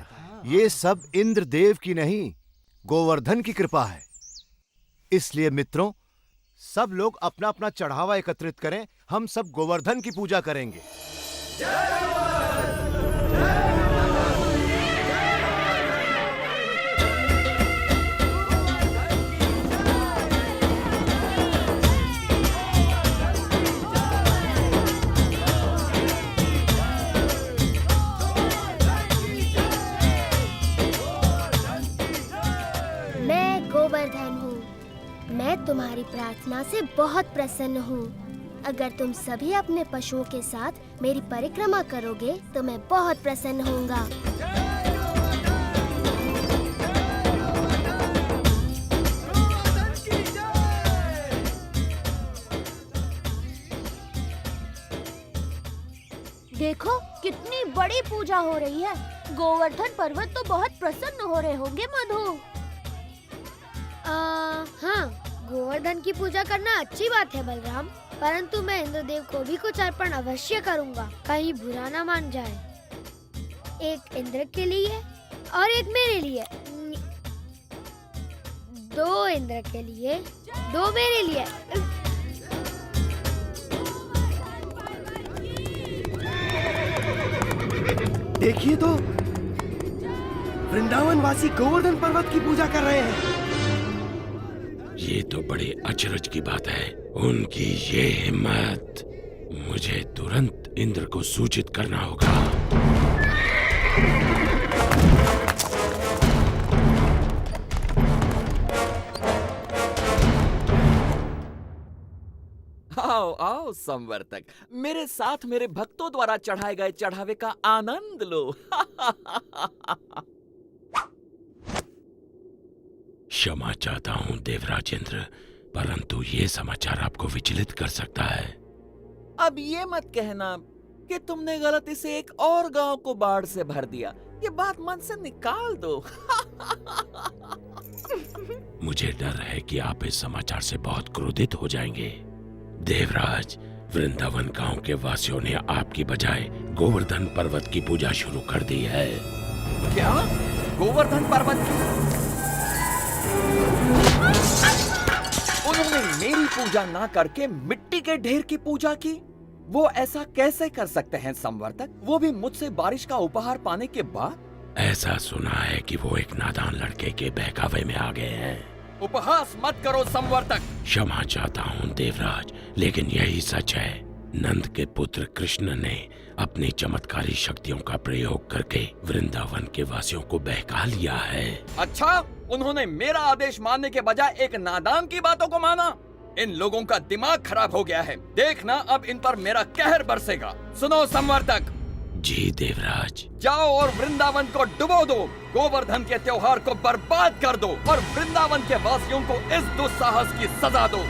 ये सब इंद्र देव की नहीं, गोवर्धन की कृपा है। इसलिए मित्रों, सब लोग अपना अपना चढ़ावा एकत्रित करें। हम सब गोवर्धन की पूजा करेंगे। प्रार्थना से बहुत प्रसन्न हूँ। अगर तुम सभी अपने पशुओं के साथ मेरी परिक्रमा करोगे तो मैं बहुत प्रसन्न होऊंगा। देखो कितनी बड़ी पूजा हो रही है। गोवर्धन पर्वत तो बहुत प्रसन्न हो रहे होंगे मधु। हाँ, गोवर्धन की पूजा करना अच्छी बात है बलराम, परंतु मैं इंद्रदेव को भी कुछ अर्पण अवश्य करूँगा, कहीं बुरा ना मान जाए। एक इंद्र के लिए और एक मेरे लिए। 2 इंद्र के लिए, 2 मेरे लिए। देखिए तो, वृंदावन वासी गोवर्धन पर्वत की पूजा कर रहे हैं। ये तो बड़े अचरज की बात है। उनकी ये हिम्मत! मुझे तुरंत इंद्र को सूचित करना होगा। आओ आओ संवर्तक, मेरे साथ मेरे भक्तों द्वारा चढ़ाए गए चढ़ावे का आनंद लो। क्षमा चाहता हूँ देवराजेंद्र, परंतु ये समाचार आपको विचलित कर सकता है। अब ये मत कहना कि तुमने गलती से एक और गांव को बाढ़ से भर दिया। ये बात मन से निकाल दो। मुझे डर है कि आप इस समाचार से बहुत क्रोधित हो जाएंगे। देवराज, वृंदावन गांव के वासियों ने आपकी बजाय गोवर्धन पर्वत की पूजा शुरू कर दी है। क्या? गोवर्धन पर्वत की? उन्होंने मेरी पूजा ना करके मिट्टी के ढेर की पूजा की। वो ऐसा कैसे कर सकते हैं संवर्तक, वो भी मुझसे बारिश का उपहार पाने के बाद? ऐसा सुना है कि वो एक नादान लड़के के बहकावे में आ गए हैं। उपहास मत करो संवर्तक। क्षमा चाहता हूँ देवराज, लेकिन यही सच है। नंद के पुत्र कृष्ण ने अपनी चमत्कारी शक्तियों का प्रयोग करके वृंदावन के वासियों को बहका लिया है। अच्छा, उन्होंने मेरा आदेश मानने के बजाय एक नादान की बातों को माना। इन लोगों का दिमाग खराब हो गया है। देखना अब इन पर मेरा कहर बरसेगा। सुनो संवर्तक। जी देवराज। जाओ और वृंदावन को डुबो दो, गोवर्धन के त्योहार को बर्बाद कर दो और वृंदावन के वासियों को इस दुस्साहस की सजा दो।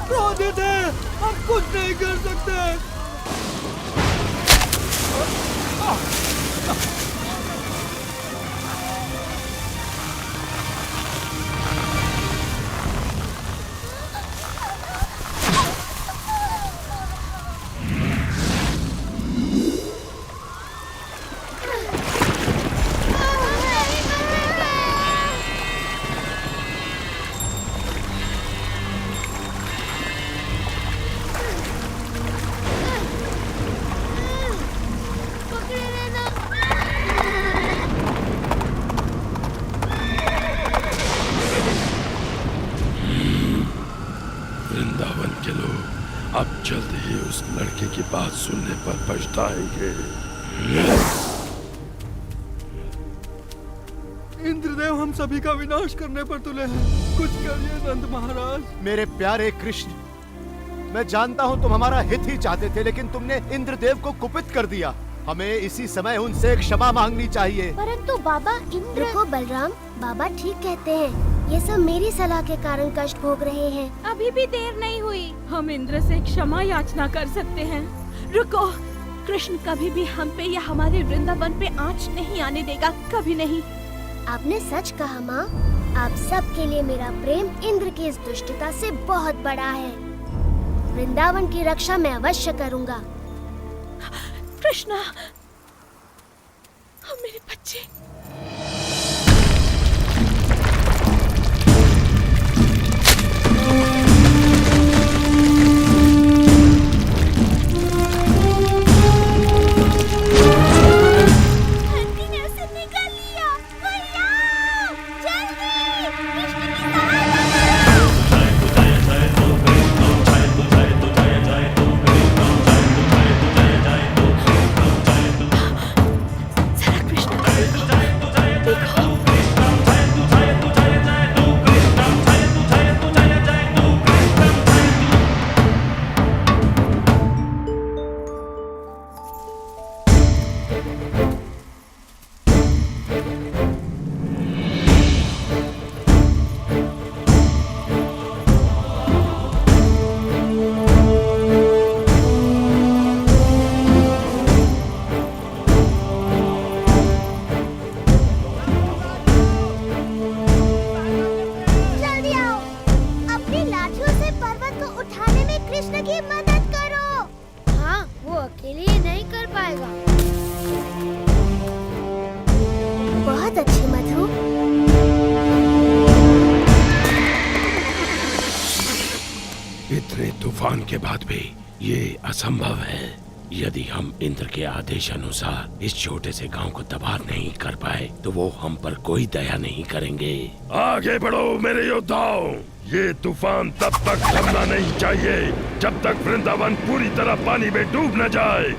क्रोधित है, हम कुछ नहीं कर सकते। वृंदावन के लोग अब जल्द ही उस लड़के की बात सुनने पर पछताएंगे। इंद्रदेव हम सभी का विनाश करने पर तुले हैं, कुछ करिए नंद महाराज। मेरे प्यारे कृष्ण, मैं जानता हूँ तुम हमारा हित ही चाहते थे, लेकिन तुमने इंद्रदेव को कुपित कर दिया। हमें इसी समय उनसे क्षमा मांगनी चाहिए। परंतु बाबा इंद्र। रुको बलराम, बाबा ठीक कहते हैं। ये सब मेरी सलाह के कारण कष्ट भोग रहे हैं। अभी भी देर नहीं हुई, हम इंद्र से क्षमा याचना कर सकते हैं। रुको, कृष्ण कभी भी हम पे या हमारे वृंदावन पे आँच नहीं आने देगा, कभी नहीं। आपने सच कहा माँ। आप सब के लिए मेरा प्रेम इंद्र की इस दुष्टता से बहुत बड़ा है। वृंदावन की रक्षा मैं अवश्य करूँगा। कृष्णा, मेरे बच्चे। तूफान के बाद भी ये असंभव है। यदि हम इंद्र के आदेश अनुसार इस छोटे से गांव को तबाह नहीं कर पाए तो वो हम पर कोई दया नहीं करेंगे। आगे बढ़ो मेरे योद्धाओं, ये तूफान तब तक थमना नहीं चाहिए जब तक वृंदावन पूरी तरह पानी में डूब न जाए।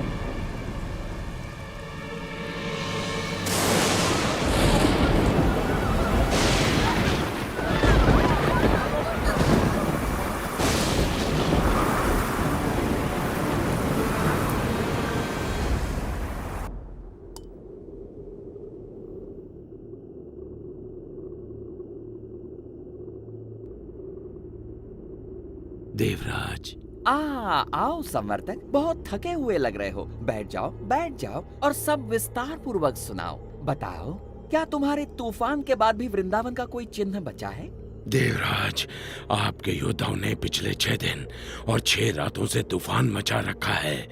देवराज, आओ संवर्तक, बहुत थके हुए लग रहे हो। बैठ जाओ और सब विस्तार पूर्वक सुनाओ। बताओ, क्या तुम्हारे तूफान के बाद भी वृंदावन का कोई चिन्ह बचा है? देवराज, आपके योद्धाओं ने पिछले 6 दिन और 6 रातों से तूफान मचा रखा है,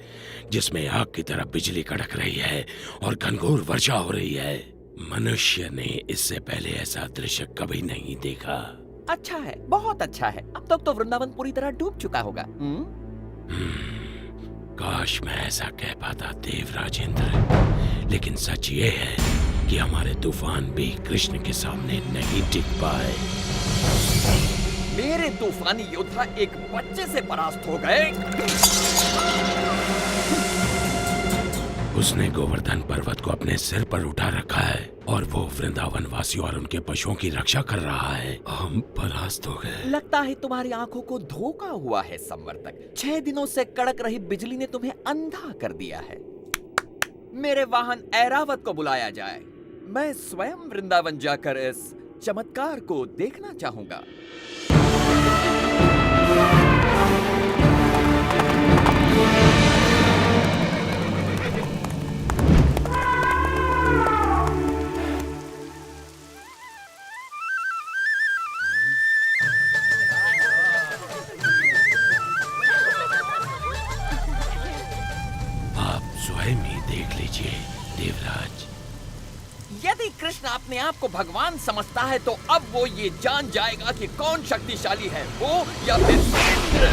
जिसमें आग की तरह बिजली कड़क रही है और घनघोर वर्षा हो रही है। मनुष्य ने इससे पहले ऐसा दृश्य कभी नहीं देखा। अच्छा है, बहुत अच्छा है। अब तक तो वृंदावन पूरी तरह डूब चुका होगा। काश मैं ऐसा कह पाता देवराज इंद्र, लेकिन सच ये है कि हमारे तूफान भी कृष्ण के सामने नहीं टिक पाए। मेरे तूफानी योद्धा एक बच्चे से परास्त हो गए। उसने गोवर्धन पर्वत को अपने सिर पर उठा रखा है और वो वृंदावन वासियों और उनके पशुओं की रक्षा कर रहा है। हम परास्त हो गए। लगता है तुम्हारी आंखों को धोखा हुआ है संवर्तक। 6 दिनों से कड़क रही बिजली ने तुम्हें अंधा कर दिया है। मेरे वाहन ऐरावत को बुलाया जाए। मैं स्वयं वृंदावन जाकर इस चमत्कार को देखना चाहूंगा। देवराज, यदि कृष्ण अपने आप को भगवान समझता है तो अब वो ये जान जाएगा कि कौन शक्तिशाली है, वो या फिर इंद्र।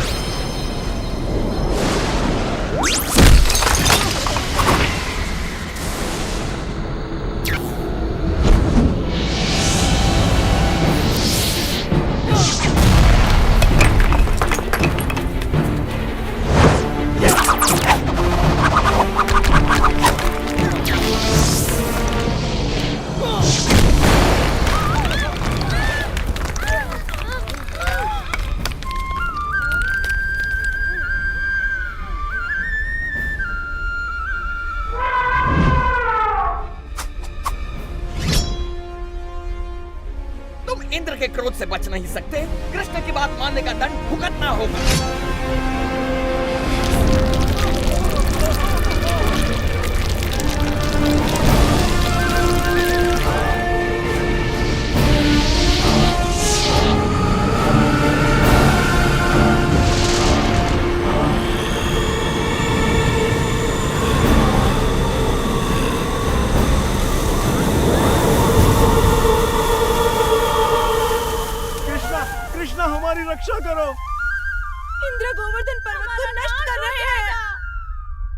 बच नहीं सकते। कृष्ण की बात मानने का दंड भुगतना होगा। कृष्णा हमारी रक्षा करो। इंद्र गोवर्धन पर्वत को नष्ट कर रहे हैं।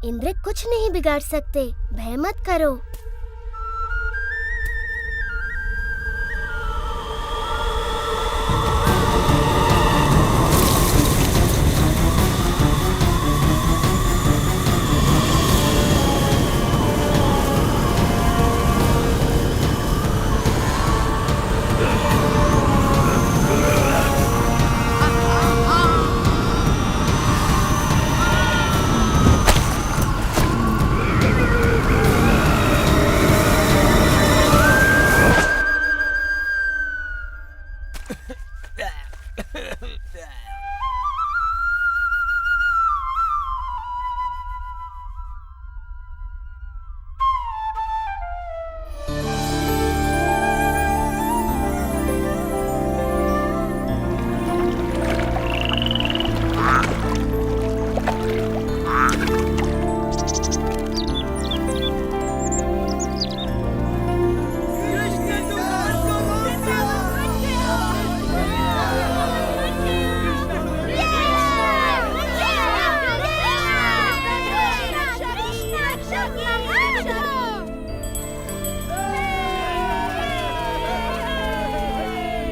इंद्र कुछ नहीं बिगाड़ सकते, भय मत करो।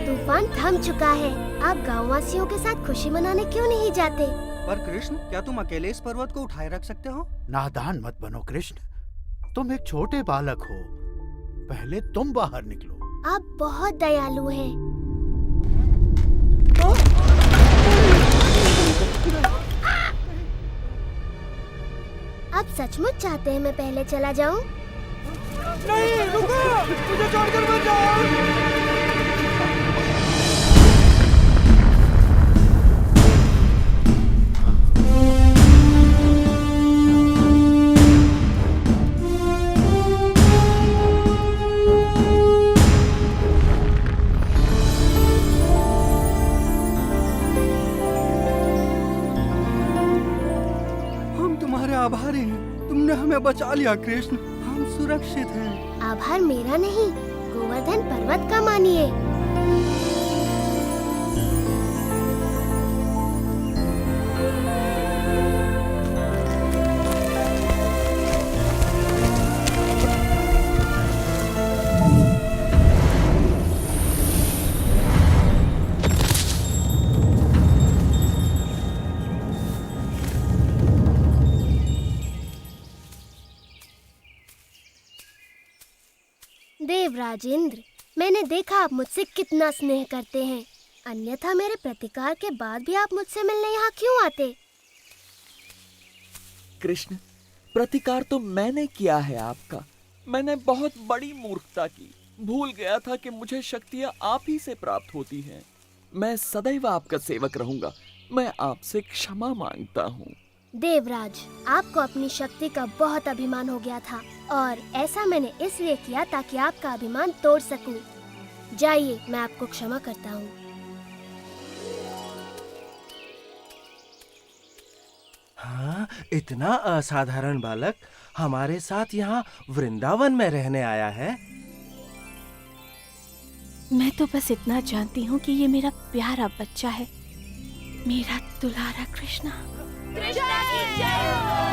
तूफान थम चुका है। आप गांववासियों के साथ खुशी मनाने क्यों नहीं जाते? पर कृष्ण, क्या तुम अकेले इस पर्वत को उठाए रख सकते हो? नादान मत बनो कृष्ण, तुम एक छोटे बालक हो। पहले तुम बाहर निकलो। आप बहुत दयालु हैं। आप सचमुच चाहते हैं मैं पहले चला जाऊं? नहीं, रुको! मुझे छोड़कर मत जाओ! आभारी हैं। तुमने हमें बचा लिया कृष्ण, हम सुरक्षित हैं। आभार मेरा नहीं, गोवर्धन पर्वत का मानिए। देवराज इंद्र, मैंने देखा आप मुझसे कितना स्नेह करते हैं। अन्यथा मेरे प्रतिकार के बाद भी आप मुझसे मिलने यहाँ क्यों आते? कृष्ण, प्रतिकार तो मैंने किया है आपका। मैंने बहुत बड़ी मूर्खता की। भूल गया था कि मुझे शक्तियाँ आप ही से प्राप्त होती हैं। मैं सदैव आपका सेवक रहूंगा। मैं आपसे क्षमा मांगता हूँ। देवराज, आपको अपनी शक्ति का बहुत अभिमान हो गया था और ऐसा मैंने इसलिए किया ताकि आपका अभिमान तोड़ सकूं। जाइए, मैं आपको क्षमा करता हूँ। हाँ, इतना असाधारण बालक हमारे साथ यहाँ वृंदावन में रहने आया है। मैं तो बस इतना जानती हूँ कि ये मेरा प्यारा बच्चा है, मेरा दुलारा कृष्णा। कृष्णा की जय।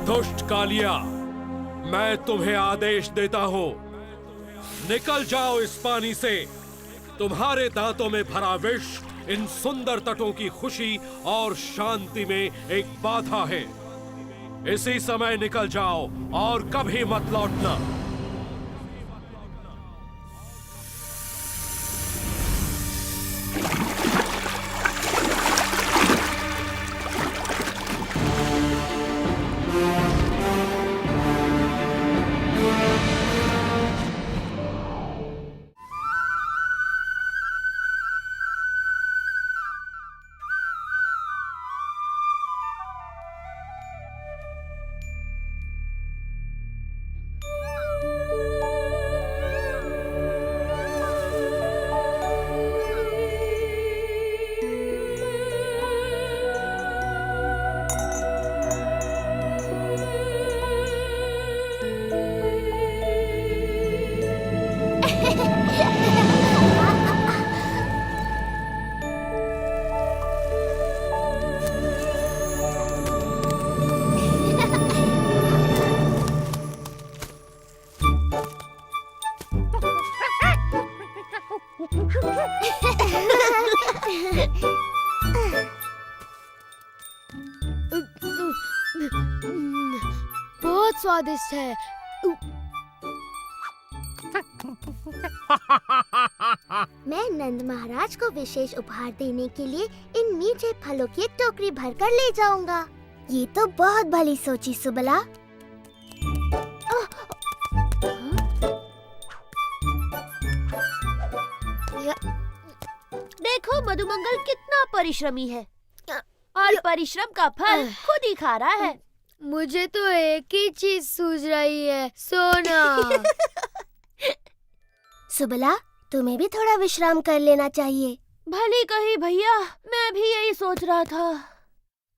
दुष्ट कालिया, मैं तुम्हें आदेश देता हूं, निकल जाओ इस पानी से। तुम्हारे दांतों में भरा विष इन सुंदर तटों की खुशी और शांति में एक बाधा है। इसी समय निकल जाओ और कभी मत लौटना। बहुत स्वादिष्ट है। मैं नंद महाराज को विशेष उपहार देने के लिए इन मीठे फलों की एक टोकरी भरकर ले जाऊंगा। ये तो बहुत भली सोची सुबला। देखो मधुमंगल कितना परिश्रमी है और परिश्रम का फल खुद ही खा रहा है। मुझे तो एक ही चीज सूझ रही है, सोना। सुबला, तुम्हें भी थोड़ा विश्राम कर लेना चाहिए। भली कही भैया, मैं भी यही सोच रहा था।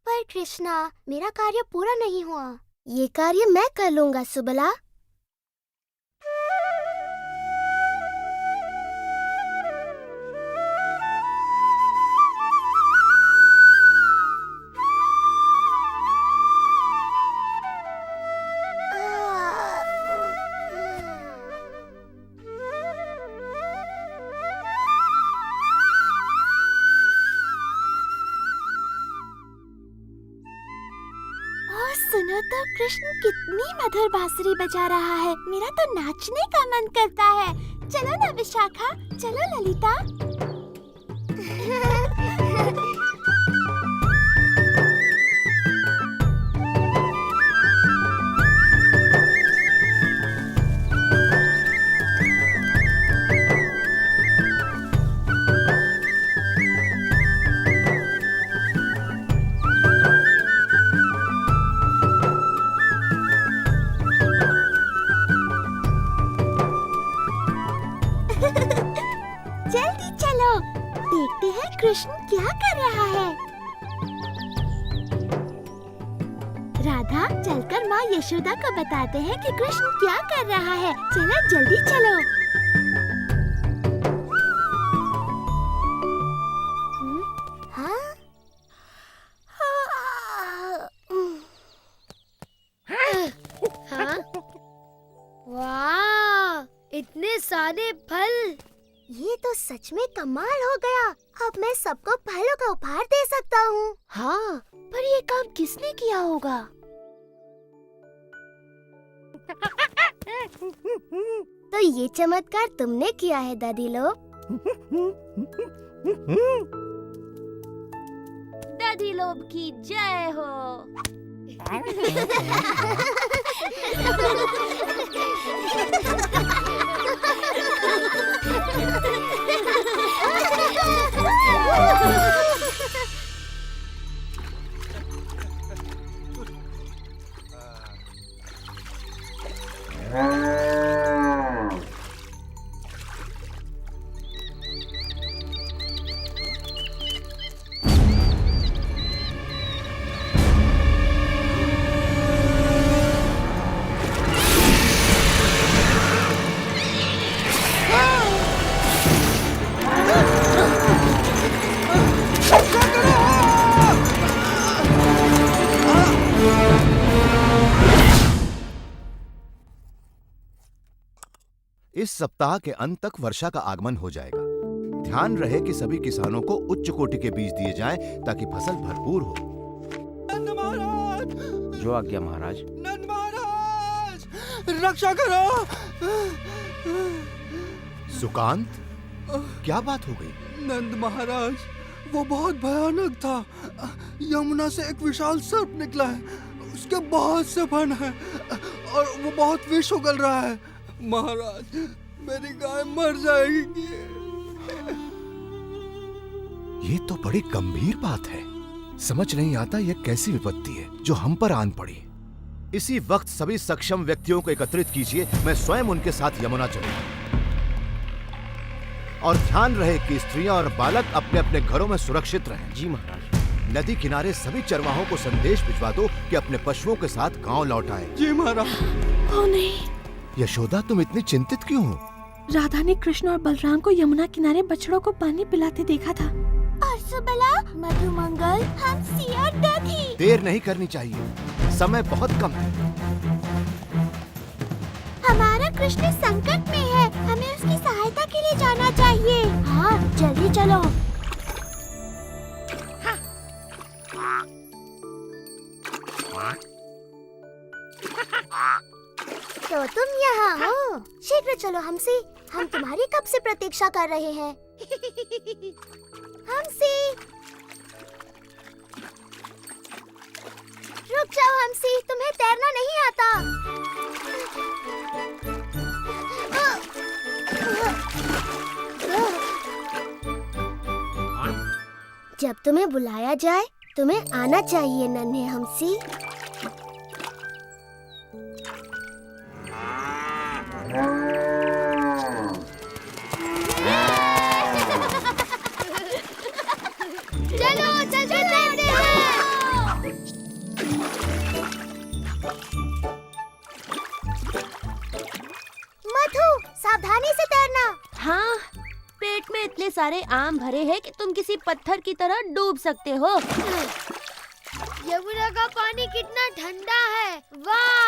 पर कृष्णा, मेरा कार्य पूरा नहीं हुआ। ये कार्य मैं कर लूंगा सुबला। तो कृष्ण कितनी मधुर बांसुरी बजा रहा है। मेरा तो नाचने का मन करता है। चलो ना विशाखा, चलो ललिता। जल्दी चलो, देखते हैं कृष्ण क्या कर रहा है। राधा, चलकर माँ यशोदा को बताते हैं कि कृष्ण क्या कर रहा है। चलो जल्दी चलो। हाँ? हाँ? वाह, इतने सारे फल! ये तो सच में कमाल हो गया। अब मैं सबको फलों का उपहार दे सकता हूँ। हाँ, पर ये काम किसने किया होगा? तो ये चमत्कार तुमने किया है दादी लोग। दादी लोग की जय हो। इस सप्ताह के अंत तक वर्षा का आगमन हो जाएगा। ध्यान रहे कि सभी किसानों को उच्च कोटि के बीज दिए जाएं ताकि फसल भरपूर हो। नंद महाराज! जो आज्ञा महाराज। नंद महाराज! रक्षा करो! सुकांत, क्या बात हो गई? नंद महाराज, वो बहुत भयानक था। यमुना से एक विशाल सर्प निकला है। उसके बहुत से फन हैं और वो बहुत विष उगल रहा है। महाराज, मेरी गाय मर जाएगी। ये तो बड़ी गंभीर बात है। समझ नहीं आता यह कैसी विपत्ति है जो हम पर आन पड़ी। इसी वक्त सभी सक्षम व्यक्तियों को एकत्रित कीजिए, मैं स्वयं उनके साथ यमुना चलूंगा। और ध्यान रहे कि स्त्रियां और बालक अपने अपने घरों में सुरक्षित रहें। जी महाराज। नदी किनारे सभी चरवाहों को संदेश भिजवा दो कि अपने पशुओं के साथ गांव लौट आए। जी महाराज। ओ नहीं, यशोदा, तुम इतनी चिंतित क्यों हो? राधा ने कृष्ण और बलराम को यमुना किनारे बछड़ों को पानी पिलाते देखा था। और सुबला, मधुमंगल, हंसी और दधी। देर नहीं करनी चाहिए, समय बहुत कम है। हमारा कृष्ण संकट में है, हमें उसकी सहायता के लिए जाना चाहिए। हाँ, जल्दी चलो। तो तुम यहाँ हो? शीघ्र चलो हमसे, हम तुम्हारी कब से प्रतीक्षा कर रहे हैं। हमसे, रुक जाओ हमसे, तुम्हें तैरना नहीं आता। जब तुम्हें बुलाया जाए तुम्हें आना चाहिए नन्हे हमसी। चलो चलते तैरते हैं। मधु, सावधानी से तैरना। हाँ, पेट में इतने सारे आम भरे हैं कि तुम किसी पत्थर की तरह डूब सकते हो। यमुना का पानी कितना ठंडा है, वाह!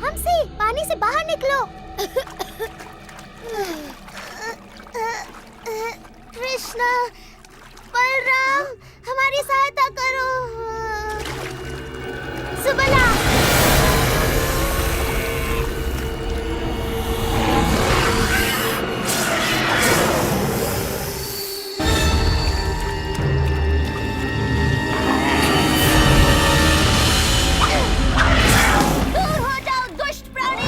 हमसे पानी से बाहर निकलो। कृष्णा, बलराम, हमारी सहायता करो। सुबला। दूर हो जाओ दुष्ट प्राणी।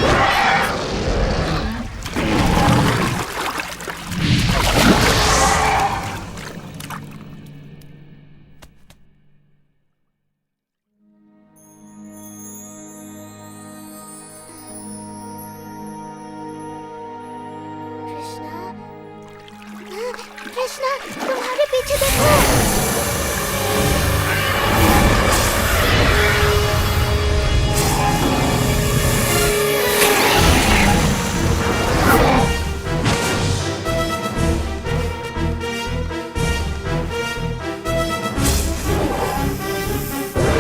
कृष्णा, तुम्हारे पीछे देखो।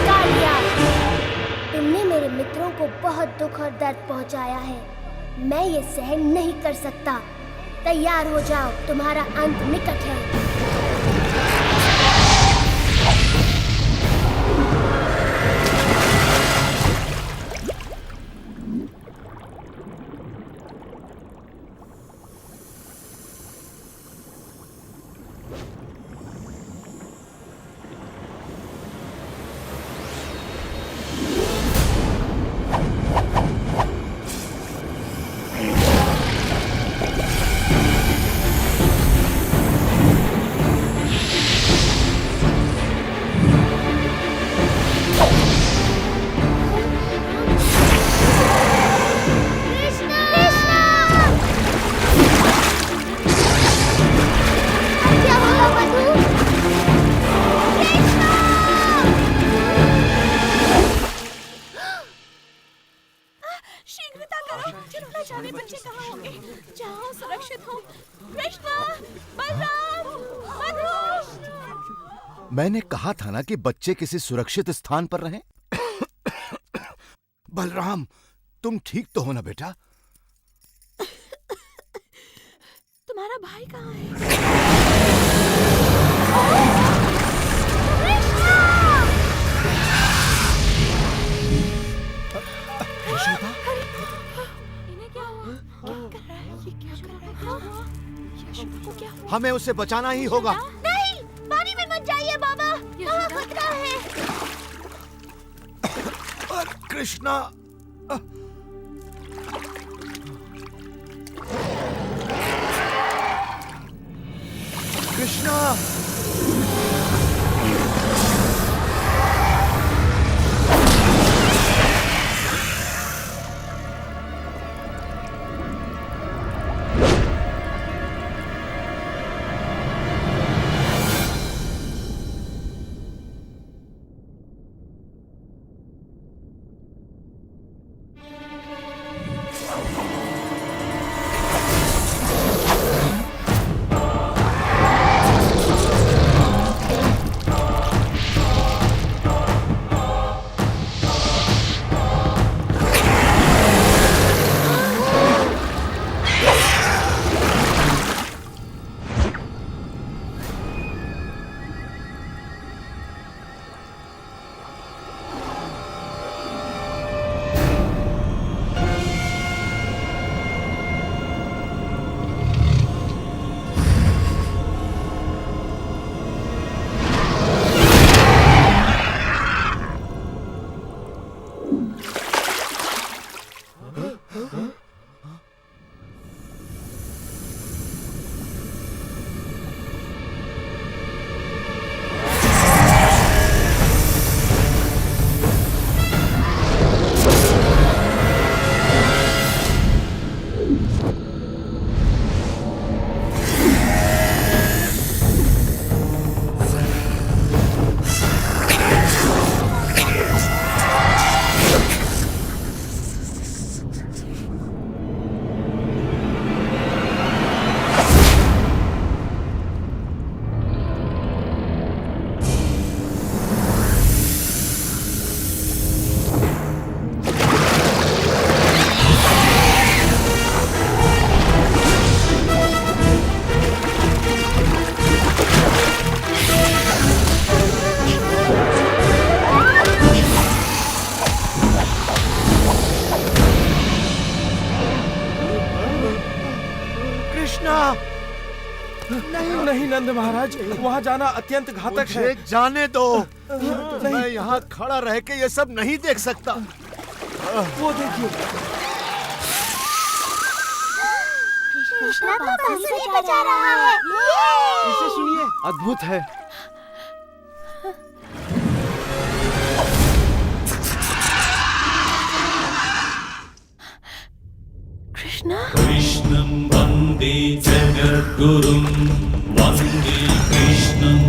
कालिया, तुमने मेरे मित्रों को बहुत दुख और दर्द पहुंचाया है। मैं ये सहन नहीं कर सकता। तैयार हो जाओ, तुम्हारा अंत निकट है। शीघ्रता करो, न जाने बच्चे कहाँ होंगे। जाओ, सुरक्षित हो। कृष्णा, बलराम, मधु। मैंने कहा था ना कि बच्चे किसी सुरक्षित स्थान पर रहें। बलराम, तुम ठीक तो हो ना बेटा? तुम्हारा भाई कहाँ है? हमें उसे बचाना ही होगा। नहीं, पानी में मत जाइए बाबा, वहाँ खतरा है। कृष्णा, कृष्णा, कृष्णा! नहीं नहीं नंद महाराज, वहाँ जाना अत्यंत घातक है। मुझे जाने दो। मैं यहाँ खड़ा रह के ये सब नहीं देख सकता। वो देखिए, कृष्णा तो बांसुरी बजा रहा है। इसे सुनिए, अद्भुत है। कृष्णा, कृष्णं वन्दे जगद्गुरुं वन्दे कृष्णम्।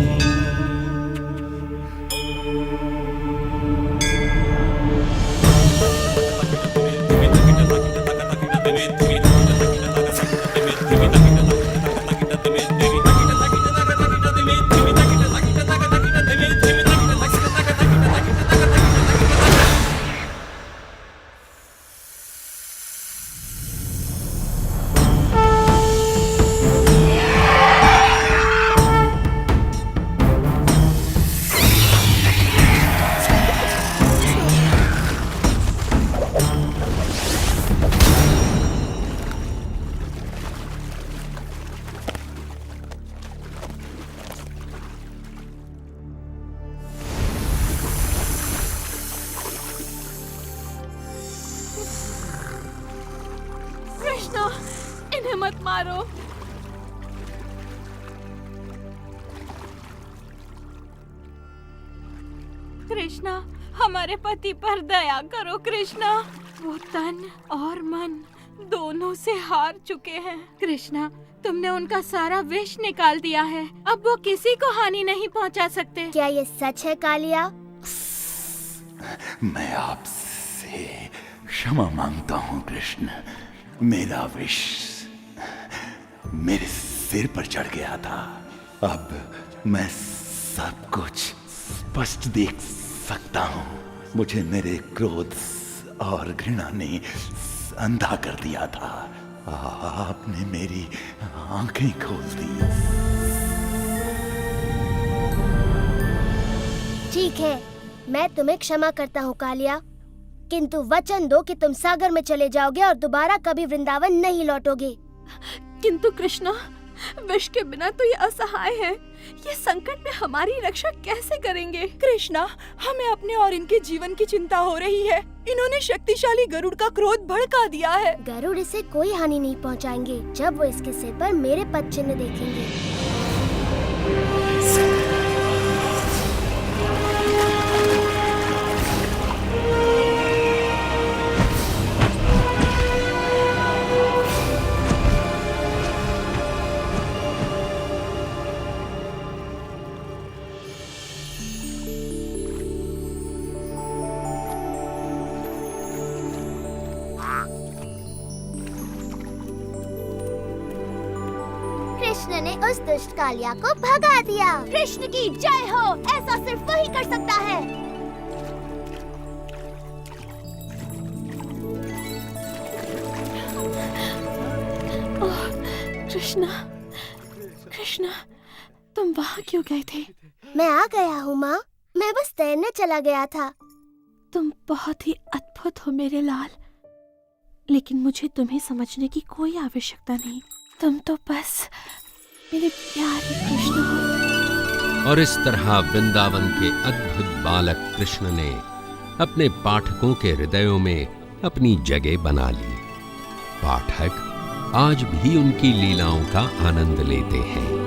कृष्णा, इन्हें मत मारो। कृष्णा, हमारे पति पर दया करो कृष्णा। वो तन और मन दोनों से हार चुके हैं। कृष्णा, तुमने उनका सारा विष निकाल दिया है। अब वो किसी को हानि नहीं पहुंचा सकते। क्या ये सच है कालिया? मैं आपसे क्षमा मांगता हूँ कृष्ण। मेरा विष मेरे सिर पर चढ़ गया था। अब मैं सब कुछ स्पष्ट देख सकता हूँ। मुझे मेरे क्रोध और घृणा ने अंधा कर दिया था। आपने मेरी आंखें खोल दी। ठीक है, मैं तुम्हें क्षमा करता हूँ कालिया, किंतु वचन दो कि तुम सागर में चले जाओगे और दोबारा कभी वृंदावन नहीं लौटोगे। किंतु कृष्णा, विष के बिना तो ये असहाय है। ये संकट में हमारी रक्षा कैसे करेंगे? कृष्णा, हमें अपने और इनके जीवन की चिंता हो रही है। इन्होंने शक्तिशाली गरुड़ का क्रोध भड़का दिया है। गरुड़ इसे कोई हानि नहीं पहुंचाएंगे जब वो इसके सिर पर मेरे पद चिन्ह देखेंगे। कृष्ण ने उस दुष्ट कालिया को भगा दिया। कृष्ण की जय हो। ऐसा सिर्फ वही कर सकता है। ओह, कृष्णा, कृष्णा, तुम वहाँ क्यों गए थे? मैं आ गया हूँ माँ। मैं बस तैरने चला गया था। तुम बहुत ही अद्भुत हो मेरे लाल, लेकिन मुझे तुम्हें समझने की कोई आवश्यकता नहीं। तुम तो बस मेरे प्यारे कृष्ण हो। और इस तरह वृंदावन के अद्भुत बालक कृष्ण ने अपने पाठकों के हृदयों में अपनी जगह बना ली। पाठक आज भी उनकी लीलाओं का आनंद लेते हैं।